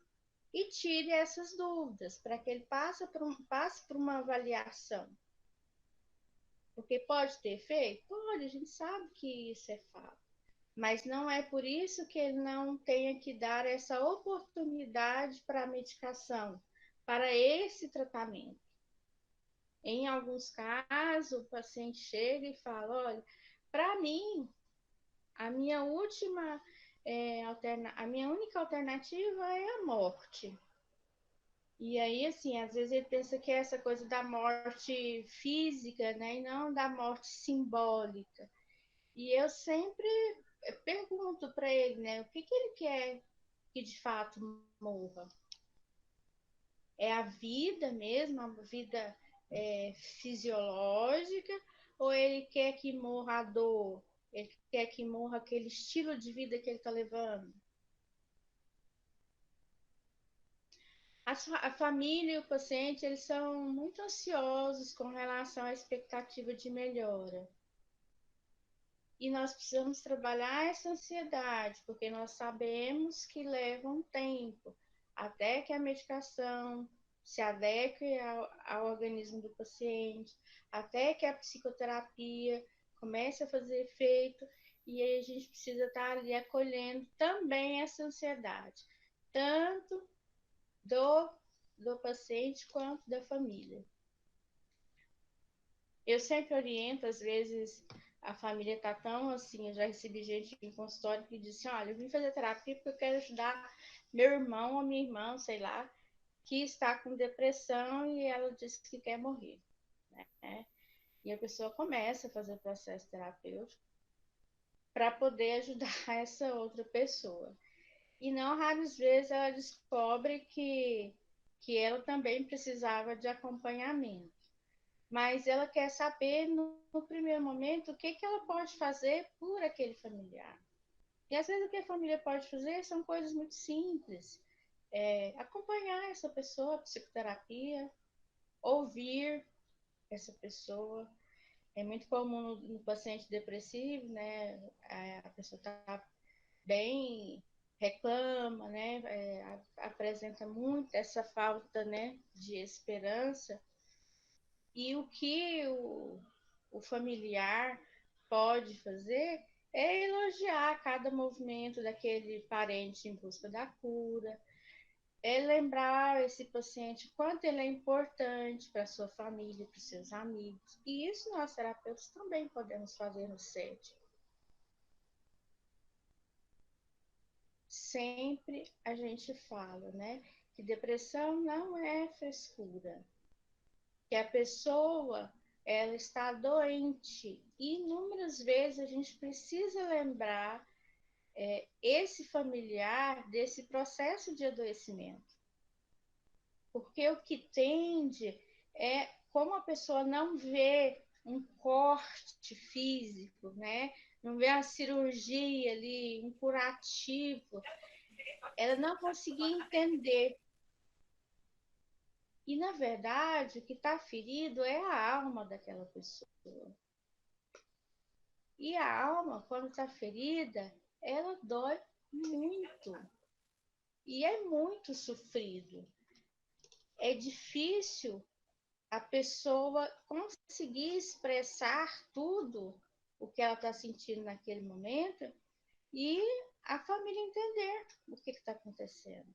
e tire essas dúvidas, para que ele passe por uma avaliação. Porque pode ter efeito? Pode, a gente sabe que isso é fato. Mas não é por isso que ele não tenha que dar essa oportunidade para a medicação, para esse tratamento. Em alguns casos, o paciente chega e fala, olha, para mim, a minha a minha única alternativa é a morte. E aí, assim, às vezes ele pensa que é essa coisa da morte física, né, e não da morte simbólica. E eu sempre pergunto para ele, né, o que ele quer que de fato morra? É a vida mesmo, a vida fisiológica, ou ele quer que morra a dor? Ele quer que morra aquele estilo de vida que ele está levando? A família e o paciente, eles são muito ansiosos com relação à expectativa de melhora. E nós precisamos trabalhar essa ansiedade, porque nós sabemos que leva um tempo até que a medicação se adeque ao organismo do paciente, até que a psicoterapia comece a fazer efeito, e aí a gente precisa estar ali acolhendo também essa ansiedade, tanto do paciente quanto da família. Eu sempre oriento, às vezes a família está tão assim, eu já recebi gente em consultório que disse, olha, eu vim fazer terapia porque eu quero ajudar meu irmão ou minha irmã, sei lá, que está com depressão e ela disse que quer morrer, né? E a pessoa começa a fazer o processo terapêutico para poder ajudar essa outra pessoa. E não raras vezes ela descobre que ela também precisava de acompanhamento. Mas ela quer saber, no primeiro momento, o que ela pode fazer por aquele familiar. E às vezes o que a família pode fazer são coisas muito simples. Acompanhar essa pessoa, psicoterapia, ouvir essa pessoa. É muito comum no paciente depressivo, né? A pessoa está bem, reclama, né? Apresenta muito essa falta, né, de esperança. E o que o familiar pode fazer é elogiar cada movimento daquele parente em busca da cura, é lembrar esse paciente quanto ele é importante para a sua família, para os seus amigos. E isso nós terapeutas também podemos fazer no SED. Sempre a gente fala, né, que depressão não é frescura, que a pessoa ela está doente. E inúmeras vezes a gente precisa lembrar esse familiar desse processo de adoecimento. Porque o que tende é como a pessoa não vê um corte físico, né? Não vê a cirurgia ali, um curativo, ela não conseguia entender. E, na verdade, o que está ferido é a alma daquela pessoa. E a alma, quando está ferida, ela dói muito. E é muito sofrido. É difícil a pessoa conseguir expressar tudo o que ela está sentindo naquele momento e a família entender o que está acontecendo.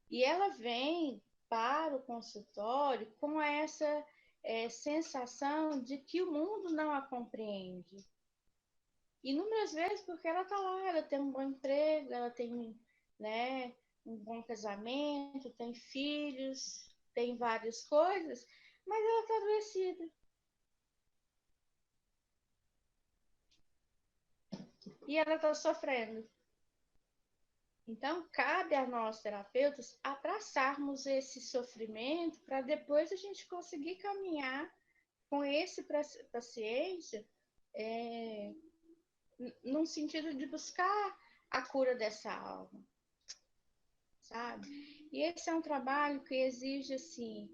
E ela vem para o consultório com essa sensação de que o mundo não a compreende. Inúmeras vezes porque ela está lá, ela tem um bom emprego, ela tem, né, um bom casamento, tem filhos, tem várias coisas, mas ela está adoecida. E ela está sofrendo. Então, cabe a nós, terapeutas, abraçarmos esse sofrimento para depois a gente conseguir caminhar com esse paciente num sentido de buscar a cura dessa alma, sabe? E esse é um trabalho que exige, assim,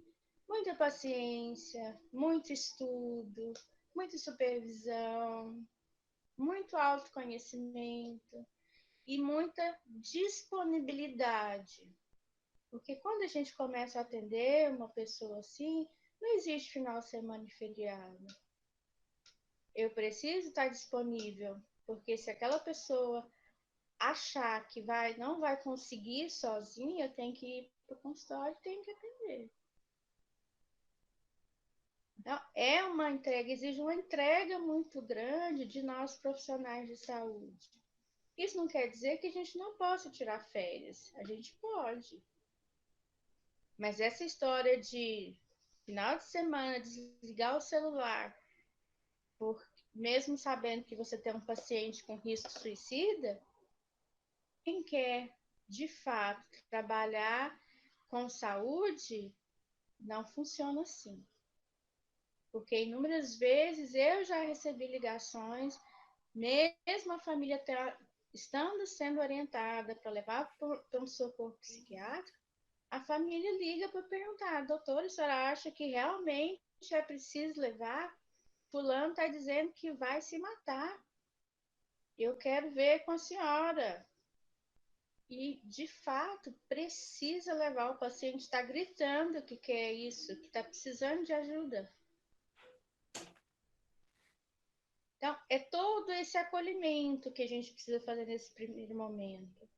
muita paciência, muito estudo, muita supervisão, muito autoconhecimento e muita disponibilidade. Porque quando a gente começa a atender uma pessoa assim, não existe final de semana e feriado. Eu preciso estar disponível, porque se aquela pessoa achar que não vai conseguir sozinha, eu tenho que ir para o consultório e tenho que atender. Então, exige uma entrega muito grande de nós profissionais de saúde. Isso não quer dizer que a gente não possa tirar férias. A gente pode. Mas essa história de final de semana desligar o celular, mesmo sabendo que você tem um paciente com risco suicida, quem quer de fato trabalhar com saúde não funciona assim. Porque inúmeras vezes eu já recebi ligações, mesmo a família estando sendo orientada para levar para um socorro psiquiátrico, a família liga para perguntar, doutora, a senhora acha que realmente é preciso levar? Fulano está dizendo que vai se matar. Eu quero ver com a senhora. E, de fato, precisa levar. O paciente está gritando que quer isso, que está precisando de ajuda. Então, é todo esse acolhimento que a gente precisa fazer nesse primeiro momento.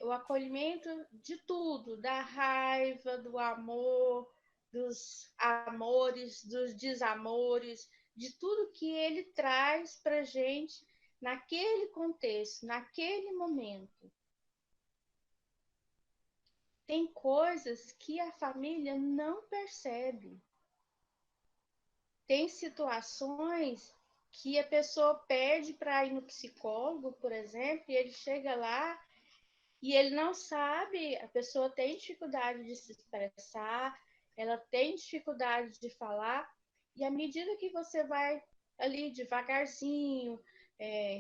O acolhimento de tudo, da raiva, do amor, dos amores, dos desamores, de tudo que ele traz para a gente naquele contexto, naquele momento. Tem coisas que a família não percebe. Tem situações que a pessoa pede para ir no psicólogo, por exemplo, e ele chega lá e ele não sabe, a pessoa tem dificuldade de se expressar, ela tem dificuldade de falar, e à medida que você vai ali devagarzinho,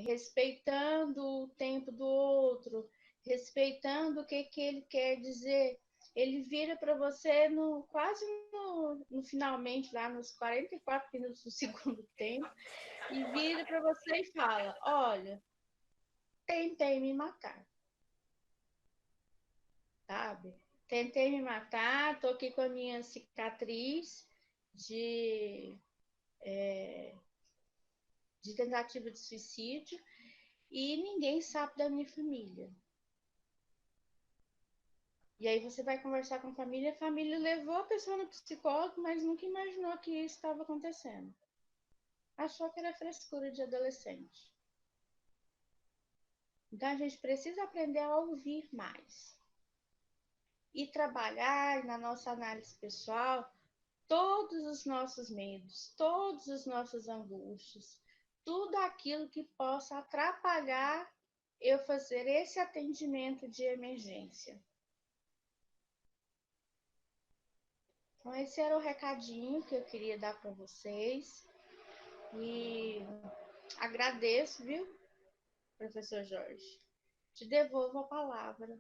respeitando o tempo do outro, respeitando o que ele quer dizer, ele vira para você quase no finalmente, lá nos 44 minutos do segundo tempo, e vira para você e fala: olha, tentei me matar, sabe? Tentei me matar, tô aqui com a minha cicatriz de, de tentativa de suicídio e ninguém sabe da minha família. E aí você vai conversar com a família levou a pessoa no psicólogo, mas nunca imaginou que isso estava acontecendo. Achou que era frescura de adolescente. Então a gente precisa aprender a ouvir mais. E trabalhar na nossa análise pessoal todos os nossos medos, todas as nossas angústias, tudo aquilo que possa atrapalhar eu fazer esse atendimento de emergência. Então, esse era o recadinho que eu queria dar para vocês. E agradeço, viu, professor Jorge? Te devolvo a palavra.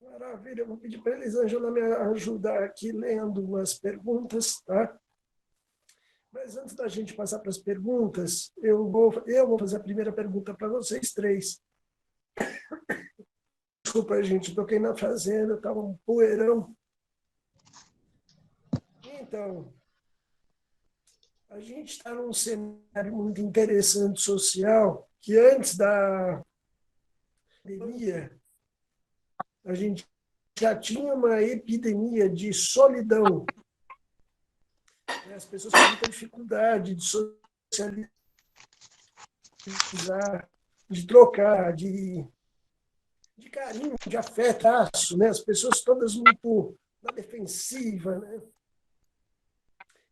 Maravilha, eu vou pedir para a Elisângela me ajudar aqui lendo as perguntas, tá? Mas antes da gente passar para as perguntas, eu vou fazer a primeira pergunta para vocês três. Desculpa, gente, toquei na fazenda, estava um poeirão. Então, a gente está num cenário muito interessante social, que antes da pandemia, a gente já tinha uma epidemia de solidão. As pessoas com muita dificuldade de socializar, de trocar, de carinho, de afetaço, né? As pessoas todas muito na defensiva, né?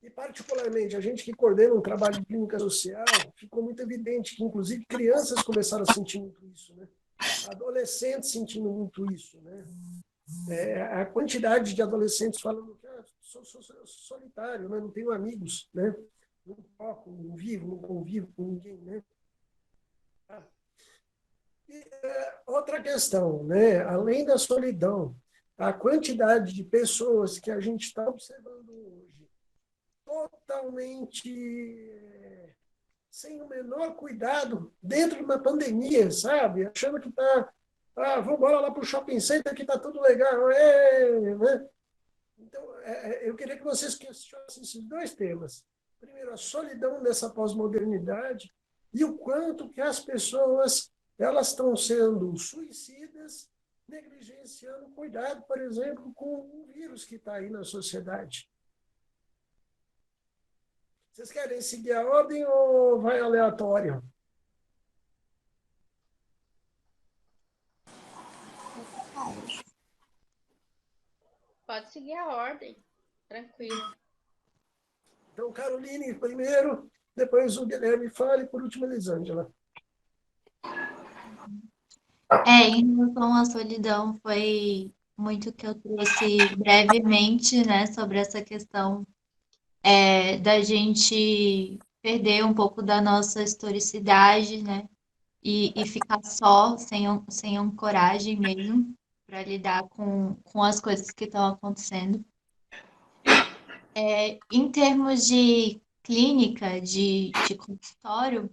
E, particularmente, a gente que coordena um trabalho de clínica social, ficou muito evidente que, inclusive, crianças começaram a sentir muito isso, né? Adolescentes sentindo muito isso, né? A quantidade de adolescentes falando que sou solitário, né? Não tenho amigos, né? Não toco, não vivo, não convivo com ninguém, né? E, outra questão, né? Além da solidão, a quantidade de pessoas que a gente está observando hoje, totalmente sem o menor cuidado, dentro de uma pandemia, sabe? Achando que está... vamos embora lá para o shopping center que está tudo legal. Né? Então, eu queria que vocês questionassem esses dois temas. Primeiro, a solidão dessa pós-modernidade e o quanto que as pessoas elas estão sendo suicidas, negligenciando o cuidado, por exemplo, com o vírus que está aí na sociedade. Vocês querem seguir a ordem ou vai aleatório? Pode seguir a ordem, tranquilo. Então, Caroline primeiro, depois o Guilherme fala e por último a Elisângela. Em relação à solidão, foi muito que eu trouxe brevemente, né, sobre essa questão da gente perder um pouco da nossa historicidade, né, e ficar só, sem ancoragem mesmo, para lidar com as coisas que estão acontecendo. Em termos de clínica, de consultório,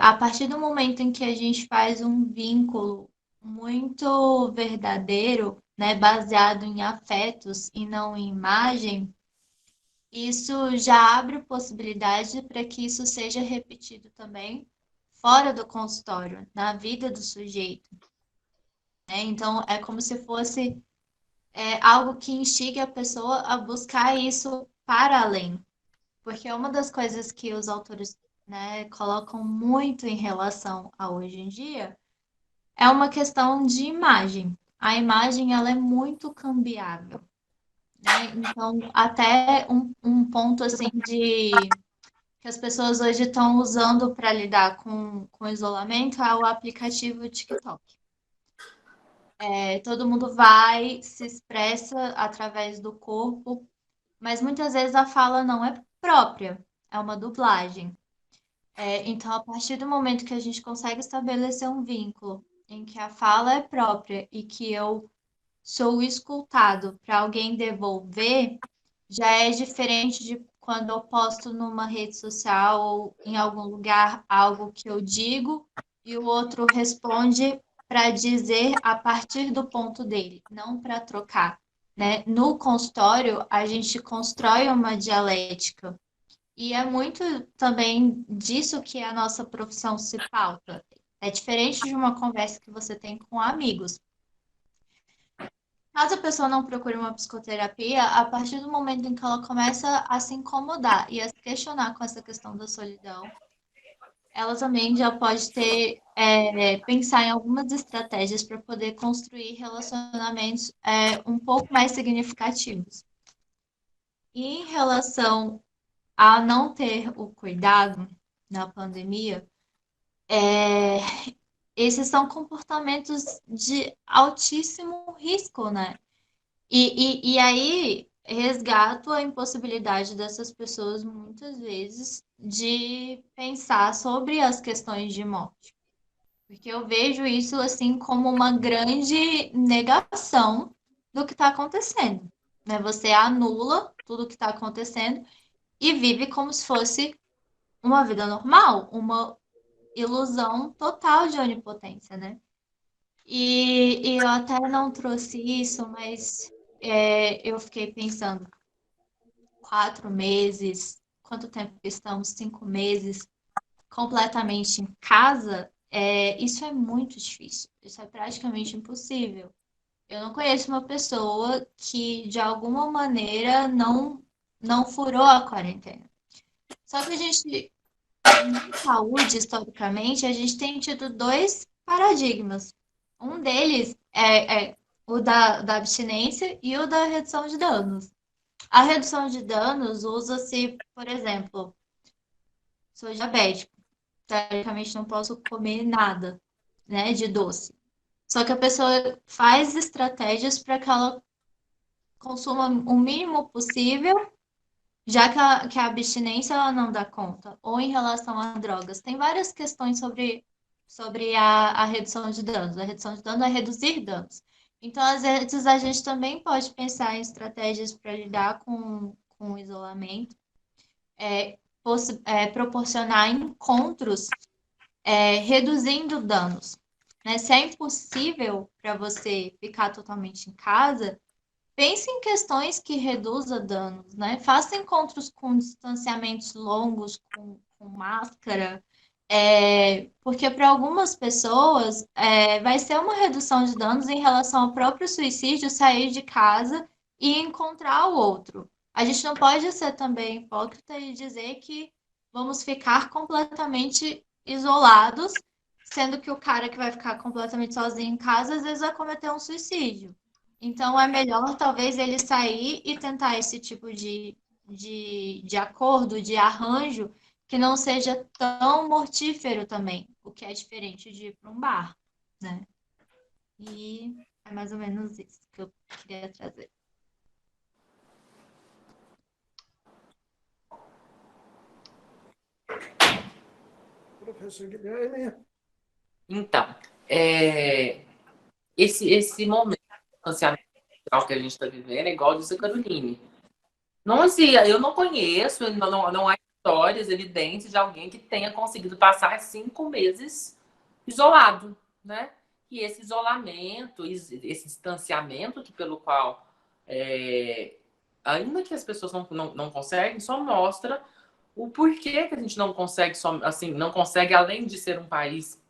a partir do momento em que a gente faz um vínculo muito verdadeiro, né, baseado em afetos e não em imagem, isso já abre possibilidade para que isso seja repetido também fora do consultório, na vida do sujeito. Então, é como se fosse é algo que instigue a pessoa a buscar isso para além. Porque uma das coisas que os autores, né, colocam muito em relação a hoje em dia é uma questão de imagem. A imagem ela é muito cambiável, né? Então, até um ponto assim de que as pessoas hoje estão usando para lidar com isolamento é o aplicativo TikTok. Todo mundo vai, se expressa através do corpo, mas muitas vezes a fala não é própria, é uma dublagem. Então, a partir do momento que a gente consegue estabelecer um vínculo em que a fala é própria e que eu sou escutado para alguém devolver, já é diferente de quando eu posto numa rede social ou em algum lugar algo que eu digo e o outro responde para dizer a partir do ponto dele, não para trocar, né? No consultório, a gente constrói uma dialética e é muito também disso que a nossa profissão se pauta. É diferente de uma conversa que você tem com amigos. Caso a pessoa não procure uma psicoterapia, a partir do momento em que ela começa a se incomodar e a se questionar com essa questão da solidão, ela também já pode pensar em algumas estratégias para poder construir relacionamentos um pouco mais significativos. E em relação a não ter o cuidado na pandemia, é, esses são comportamentos de altíssimo risco, né? E aí resgato a impossibilidade dessas pessoas, muitas vezes, de pensar sobre as questões de morte. Porque eu vejo isso assim como uma grande negação do que está acontecendo. Né? Você anula tudo o que está acontecendo e vive como se fosse uma vida normal, uma ilusão total de onipotência, né? E eu até não trouxe isso, mas eu fiquei pensando, 4 meses, quanto tempo que estamos? 5 meses, completamente em casa, isso é muito difícil. Isso é praticamente impossível. Eu não conheço uma pessoa que, de alguma maneira, não furou a quarentena. Só que a gente, na saúde, historicamente, a gente tem tido dois paradigmas. Um deles é o da abstinência e o da redução de danos. A redução de danos usa-se, por exemplo, sou diabético, teoricamente não posso comer nada, né, de doce. Só que a pessoa faz estratégias para que ela consuma o mínimo possível, já que a abstinência ela não dá conta. Ou em relação a drogas. Tem várias questões sobre a redução de danos. A redução de danos é reduzir danos. Então, às vezes, a gente também pode pensar em estratégias para lidar com o isolamento, proporcionar encontros, reduzindo danos. Né? Se é impossível para você ficar totalmente em casa, pense em questões que reduzam danos, né? Faça encontros com distanciamentos longos, com máscara, porque para algumas pessoas vai ser uma redução de danos em relação ao próprio suicídio, sair de casa e encontrar o outro. A gente não pode ser também hipócrita e dizer que vamos ficar completamente isolados, sendo que o cara que vai ficar completamente sozinho em casa, às vezes vai cometer um suicídio. Então, é melhor talvez ele sair e tentar esse tipo de acordo, de arranjo, que não seja tão mortífero também, o que é diferente de ir para um bar, né? E é mais ou menos isso que eu queria trazer. Professor Guilherme. Então, esse momento de distanciamento social que a gente está vivendo é igual disse a Caroline. Não, assim, eu não conheço, não há histórias evidentes de alguém que tenha conseguido passar 5 meses isolado, né? E esse isolamento, esse distanciamento pelo qual, ainda que as pessoas não conseguem, só mostra o porquê que a gente não consegue, assim, não consegue, além de ser um país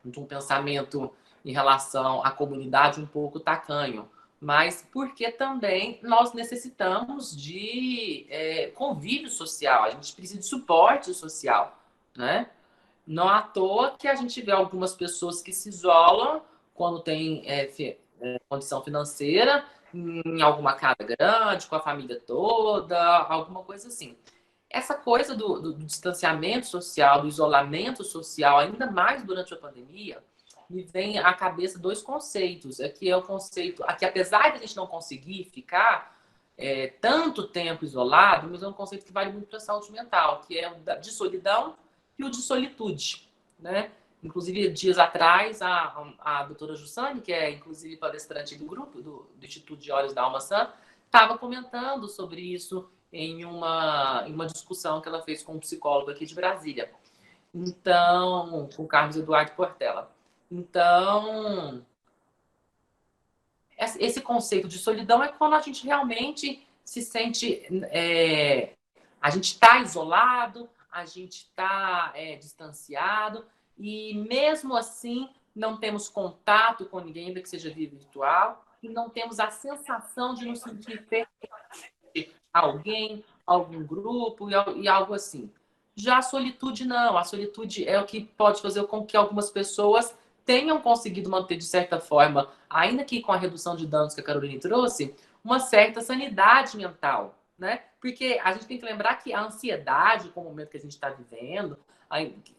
de um pensamento em relação à comunidade um pouco tacanho, mas porque também nós necessitamos de convívio social, a gente precisa de suporte social, né? Não à toa que a gente vê algumas pessoas que se isolam quando tem condição financeira, em alguma casa grande, com a família toda, alguma coisa assim. Essa coisa do distanciamento social, do isolamento social, ainda mais durante a pandemia, me vem à cabeça dois conceitos. Aqui é o conceito, aqui apesar de a gente não conseguir ficar tanto tempo isolado, mas é um conceito que vale muito para a saúde mental, que é o de solidão e o de solitude, né? Inclusive, dias atrás, a doutora Jussane, que é inclusive palestrante do grupo do Instituto de Olhos da Alma Sã, estava comentando sobre isso em uma discussão que ela fez com um psicólogo aqui de Brasília. Então, com o Carlos Eduardo Portela. Então, esse conceito de solidão é quando a gente realmente se sente... a gente está isolado, a gente está distanciado, e mesmo assim não temos contato com ninguém, ainda que seja via virtual, e não temos a sensação de nos sentir pertencente a alguém, a algum grupo e algo assim. Já a solitude não. A solitude é o que pode fazer com que algumas pessoas tenham conseguido manter, de certa forma, ainda que com a redução de danos que a Caroline trouxe, uma certa sanidade mental, né? Porque a gente tem que lembrar que a ansiedade, com o momento que a gente está vivendo,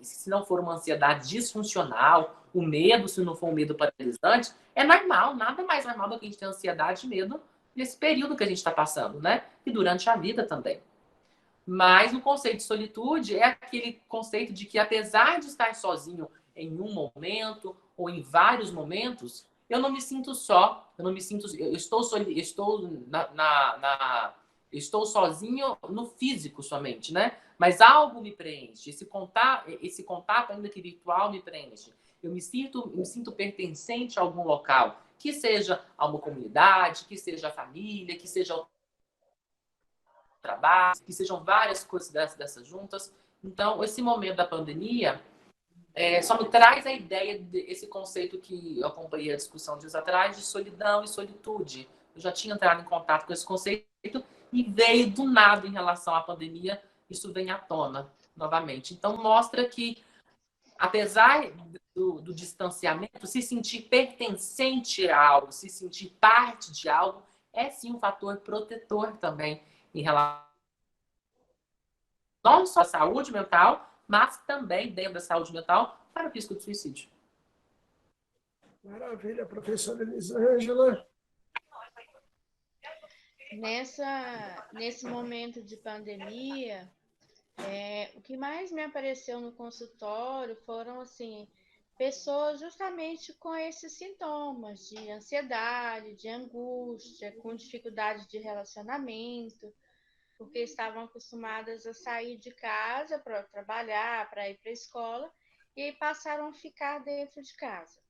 se não for uma ansiedade disfuncional, o medo, se não for um medo paralisante, é normal, nada mais normal do que a gente ter ansiedade e medo nesse período que a gente está passando, né? E durante a vida também. Mas o conceito de solitude é aquele conceito de que, apesar de estar sozinho em um momento ou em vários momentos, eu não me sinto só, eu não me sinto, eu estou sozinho no físico somente, né? Mas algo me preenche, esse contato ainda que virtual me preenche. Eu me sinto pertencente a algum local, que seja a uma comunidade, que seja a família, que seja o trabalho, que sejam várias coisas dessas juntas. Então, esse momento da pandemia só me traz a ideia desse conceito que eu acompanhei a discussão dias atrás, de solidão e solitude. Eu já tinha entrado em contato com esse conceito e veio do nada em relação à pandemia, isso vem à tona novamente. Então, mostra que, apesar do distanciamento, se sentir pertencente a algo, se sentir parte de algo, é sim um fator protetor também em relação não só à saúde mental, mas também dentro da saúde mental para o risco de suicídio. Maravilha, professora Elisângela. Nesse momento de pandemia, o que mais me apareceu no consultório foram assim, pessoas justamente com esses sintomas de ansiedade, de angústia, com dificuldade de relacionamento, porque estavam acostumadas a sair de casa para trabalhar, para ir para a escola, e aí passaram a ficar dentro de casa.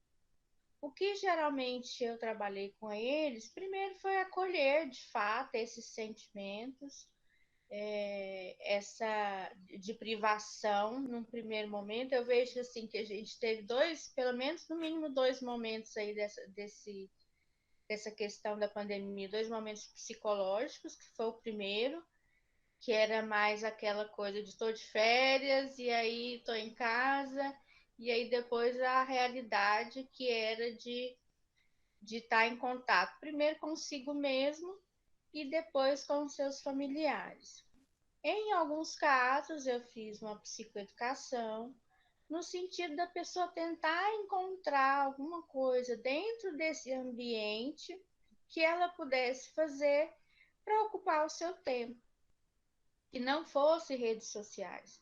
O que geralmente eu trabalhei com eles, primeiro foi acolher de fato esses sentimentos, essa de privação num primeiro momento. Eu vejo assim que a gente teve pelo menos no mínimo dois momentos aí dessa questão da pandemia, dois momentos psicológicos, que foi o primeiro, que era mais aquela coisa de estou de férias e aí estou em casa, e aí depois a realidade que era de estar em contato primeiro consigo mesmo e depois com os seus familiares. Em alguns casos, eu fiz uma psicoeducação no sentido da pessoa tentar encontrar alguma coisa dentro desse ambiente que ela pudesse fazer para ocupar o seu tempo, que não fosse redes sociais.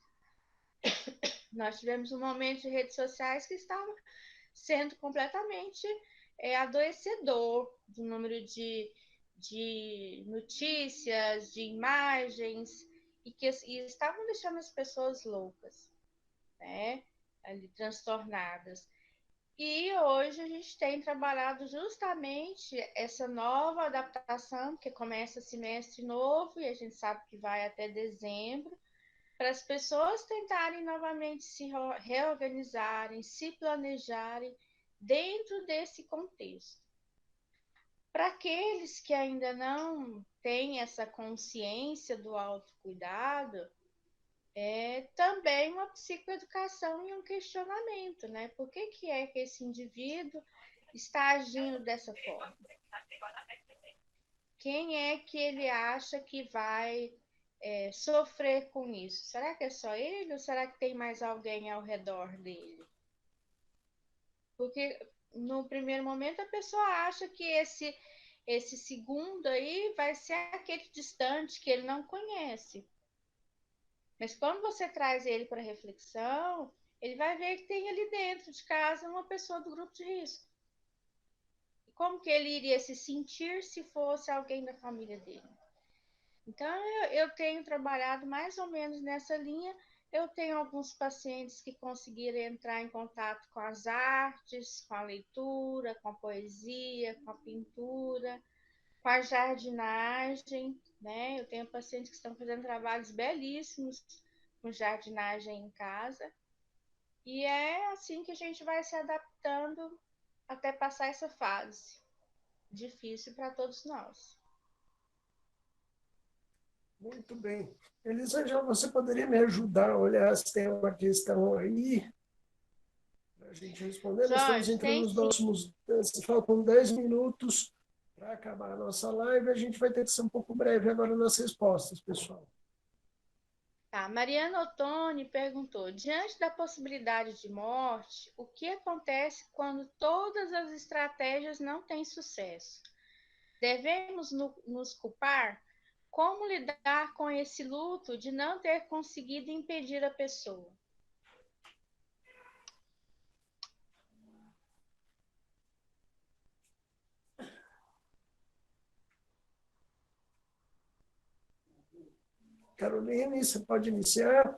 Nós tivemos um momento de redes sociais que estava sendo completamente adoecedor do número de notícias, de imagens, e estavam deixando as pessoas loucas, né? Ali, transtornadas. E hoje a gente tem trabalhado justamente essa nova adaptação, que começa semestre novo e a gente sabe que vai até dezembro, para as pessoas tentarem novamente se reorganizarem, se planejarem dentro desse contexto. para aqueles que ainda não têm essa consciência do autocuidado, é também uma psicoeducação e um questionamento, né? Por que é que esse indivíduo está agindo dessa forma? Quem é que ele acha que vai sofrer com isso? Será que é só ele ou será que tem mais alguém ao redor dele? Porque no primeiro momento a pessoa acha que esse segundo aí vai ser aquele distante que ele não conhece. Mas quando você traz ele para reflexão, ele vai ver que tem ali dentro de casa uma pessoa do grupo de risco. E como que ele iria se sentir se fosse alguém da família dele? Então, eu tenho trabalhado mais ou menos nessa linha. Eu tenho alguns pacientes que conseguiram entrar em contato com as artes, com a leitura, com a poesia, com a pintura, com a jardinagem, né? Eu tenho pacientes que estão fazendo trabalhos belíssimos com jardinagem em casa. E é assim que a gente vai se adaptando até passar essa fase difícil para todos nós. Muito bem. Elisângela, você poderia me ajudar a olhar se tem uma questão aí para a gente responder? Nós estamos Jorge, entrando tem nos sim. nossos... Faltam 10 minutos para acabar a nossa live. A gente vai ter que ser um pouco breve agora nas respostas, pessoal. Tá, Mariana Ottoni perguntou: diante da possibilidade de morte, o que acontece quando todas as estratégias não têm sucesso? Devemos nos culpar? Como lidar com esse luto de não ter conseguido impedir a pessoa? Caroline, você pode iniciar?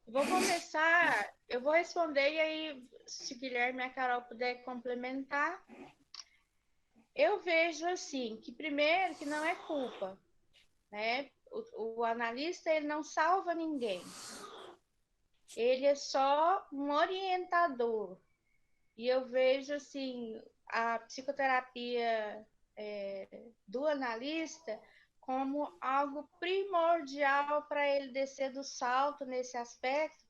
Vou começar, eu vou responder e aí, se o Guilherme e a Carol puder complementar. Eu vejo assim, que primeiro que não é culpa, né? O analista ele não salva ninguém. Ele é só um orientador. E eu vejo assim a psicoterapia do analista como algo primordial para ele descer do salto nesse aspecto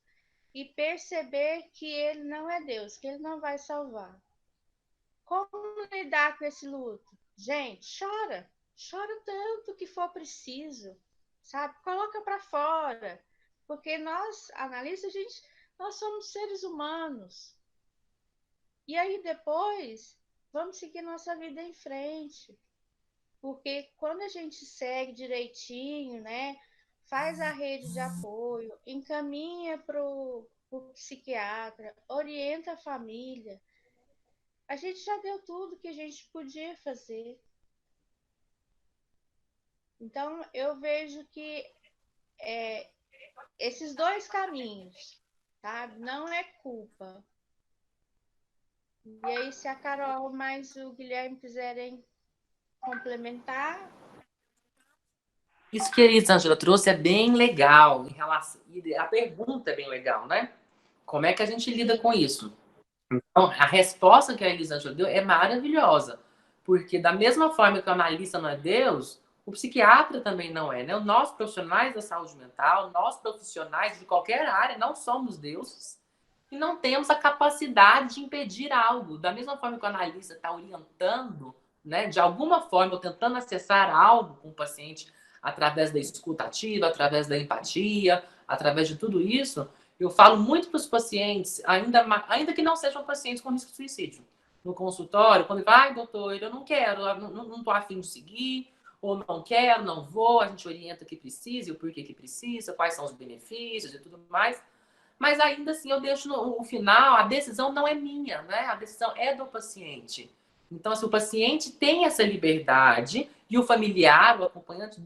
e perceber que ele não é Deus, que ele não vai salvar. Como lidar com esse luto? Gente, chora. Chora tanto que for preciso, sabe? Coloca para fora. Porque nós, analistas, nós somos seres humanos. E aí depois, vamos seguir nossa vida em frente. Porque quando a gente segue direitinho, né? Faz a rede de apoio, encaminha para o psiquiatra, orienta a família, a gente já deu tudo que a gente podia fazer. Então, eu vejo que esses dois caminhos, sabe? Não é culpa. E aí, se a Carol mais o Guilherme quiserem complementar. Isso que a Elisângela trouxe é bem legal. Em relação... A pergunta é bem legal, né? Como é que a gente lida com isso? Então, a resposta que a Elisângela deu é maravilhosa. Porque da mesma forma que o analista não é Deus, o psiquiatra também não é, né? Nós, profissionais da saúde mental, nós, profissionais de qualquer área, não somos deuses e não temos a capacidade de impedir algo. Da mesma forma que o analista está orientando, né, de alguma forma, ou tentando acessar algo com o paciente através da escuta ativa, através da empatia, através de tudo isso, eu falo muito para os pacientes, ainda que não sejam pacientes com risco de suicídio, no consultório, quando ele fala, ai, doutor, eu não quero, não estou afim de seguir, ou não quero, não vou, a gente orienta que precisa e o porquê que precisa, quais são os benefícios e tudo mais. Mas ainda assim eu deixo no final, a decisão não é minha, né? A decisão é do paciente. Então, se o paciente tem essa liberdade e o familiar, o acompanhante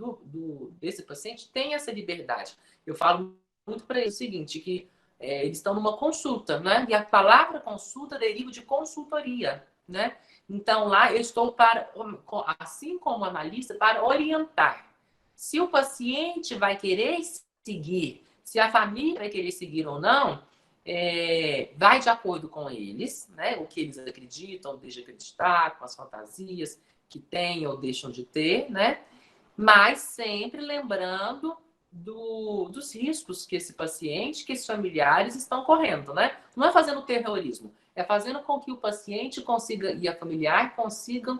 desse paciente tem essa liberdade. Eu falo muito para eles o seguinte, que eles estão numa consulta, né? E a palavra consulta deriva de consultoria, né? Então, lá eu estou para, assim como analista, para orientar. Se o paciente vai querer seguir, se a família vai querer seguir ou não, vai de acordo com eles, né? O que eles acreditam, deixam de acreditar, com as fantasias que têm ou deixam de ter, né? Mas sempre lembrando dos riscos que esse paciente, que esses familiares estão correndo, né? Não é fazendo terrorismo, é fazendo com que o paciente consiga e a familiar consigam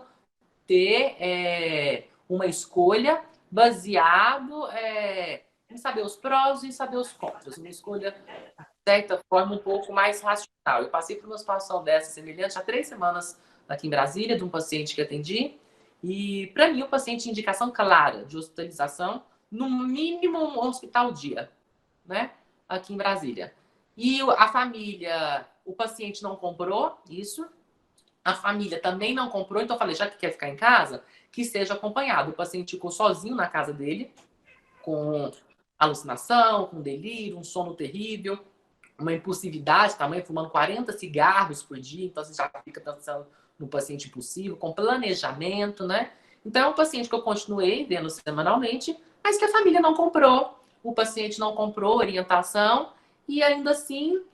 ter uma escolha baseado em saber os prós e saber os contras, uma escolha de certa forma um pouco mais racional. Eu passei por uma situação dessa semelhante há 3 semanas aqui em Brasília, de um paciente que atendi, e para mim o paciente tinha indicação clara de hospitalização, no mínimo um hospital dia, né? Aqui em Brasília. E a família, o paciente não comprou isso, a família também não comprou, então eu falei, já que quer ficar em casa, que seja acompanhado. O paciente ficou sozinho na casa dele, com alucinação, com delírio, um sono terrível, uma impulsividade, tamanho fumando 40 cigarros por dia, então você já fica pensando no paciente impulsivo, com planejamento, né? Então é um paciente que eu continuei vendo semanalmente, mas que a família não comprou, o paciente não comprou orientação, e ainda assim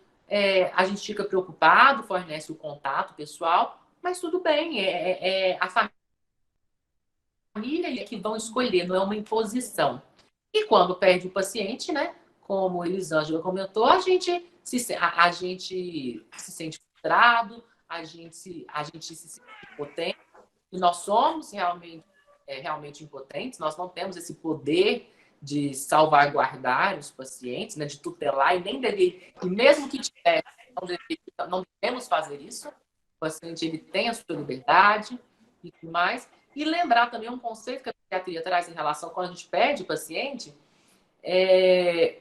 a gente fica preocupado, fornece o contato pessoal, mas tudo bem, a família que vão escolher, não é uma imposição. E quando perde o paciente, né? Como Elisângela comentou, a gente se sente frustrado, a gente se sente impotente, e nós somos realmente impotentes, nós não temos esse poder de salvaguardar os pacientes, né, de tutelar, e nem deveria, e mesmo que tivesse, não devemos fazer isso. O paciente ele tem a sua liberdade e tudo mais. E lembrar também um conceito que a psiquiatria traz em relação quando a gente perde o paciente,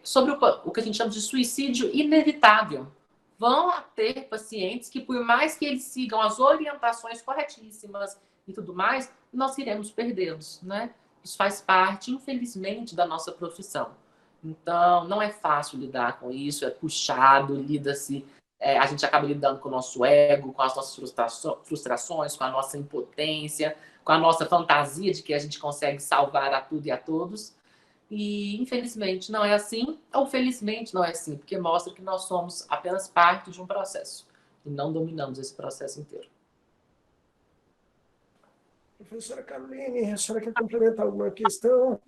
sobre o que a gente chama de suicídio inevitável. Vão ter pacientes que, por mais que eles sigam as orientações corretíssimas e tudo mais, nós iremos perdê-los, né? Isso faz parte, infelizmente, da nossa profissão. Então, não é fácil lidar com isso, é puxado, lida-se, a gente acaba lidando com o nosso ego, com as nossas frustrações, com a nossa impotência, com a nossa fantasia de que a gente consegue salvar a tudo e a todos. E, infelizmente, não é assim, ou felizmente não é assim, porque mostra que nós somos apenas parte de um processo e não dominamos esse processo inteiro. Professora Caroline, a senhora quer complementar alguma questão?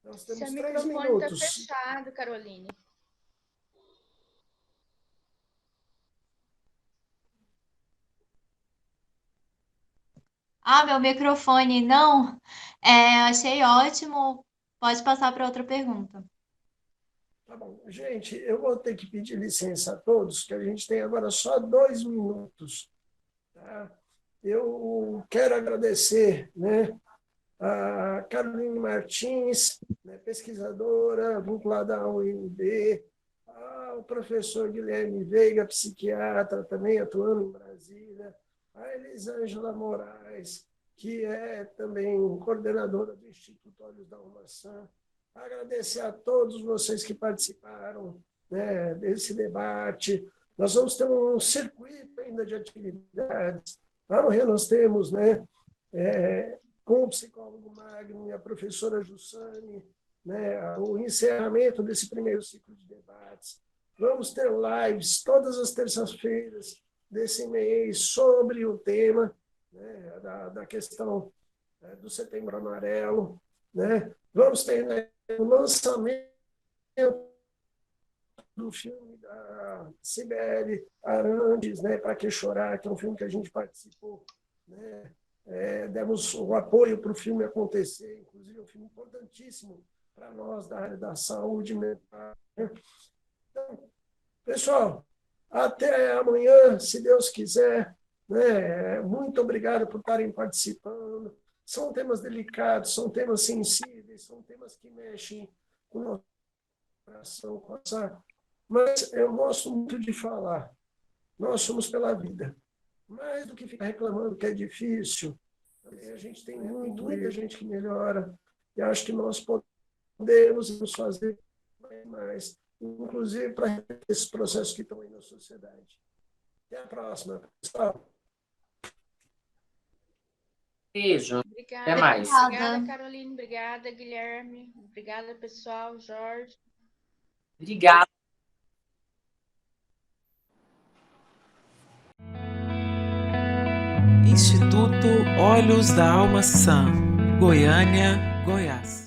Nós temos Seu 3 microfone está minutos. fechado, Caroline. Ah, meu microfone não. Achei ótimo. Pode passar para outra pergunta. Tá bom. Gente, eu vou ter que pedir licença a todos, que a gente tem agora só 2 minutos. Tá? Eu quero agradecer, né, a Caroline Martins, né, pesquisadora vinculada à UNB, ao professor Guilherme Veiga, psiquiatra, também atuando em Brasília, a Elisângela Moraes, que é também coordenadora do Instituto Olhos da Almaçã. Agradecer a todos vocês que participaram, né, desse debate. Nós vamos ter um circuito ainda de atividades. Amanhã nós temos, né, com o psicólogo Magno e a professora Jussane, né, o encerramento desse primeiro ciclo de debates. Vamos ter lives todas as terças-feiras desse mês sobre o tema, né, da questão do Setembro Amarelo. Né? Vamos ter, né, o lançamento do filme da Cibele Arantes, né, Para Que Chorar, que é um filme que a gente participou, né? Demos o apoio para o filme acontecer, inclusive é um filme importantíssimo para nós da área da saúde mental. Então, pessoal, até amanhã, se Deus quiser. Né? Muito obrigado por estarem participando. São temas delicados, são temas sensíveis, são temas que mexem com o nosso coração, com essa... Mas eu gosto muito de falar. Nós somos pela vida. Mais do que ficar reclamando que é difícil, a gente tem muita gente que melhora, e acho que nós podemos fazer mais, inclusive para esses processos que estão aí na sociedade. Até a próxima, pessoal. Beijo. Obrigada, Até mais. obrigada, Caroline. Obrigada, Guilherme. Obrigada, pessoal. Jorge. Obrigada. Instituto Olhos da Alma Sã, Goiânia, Goiás.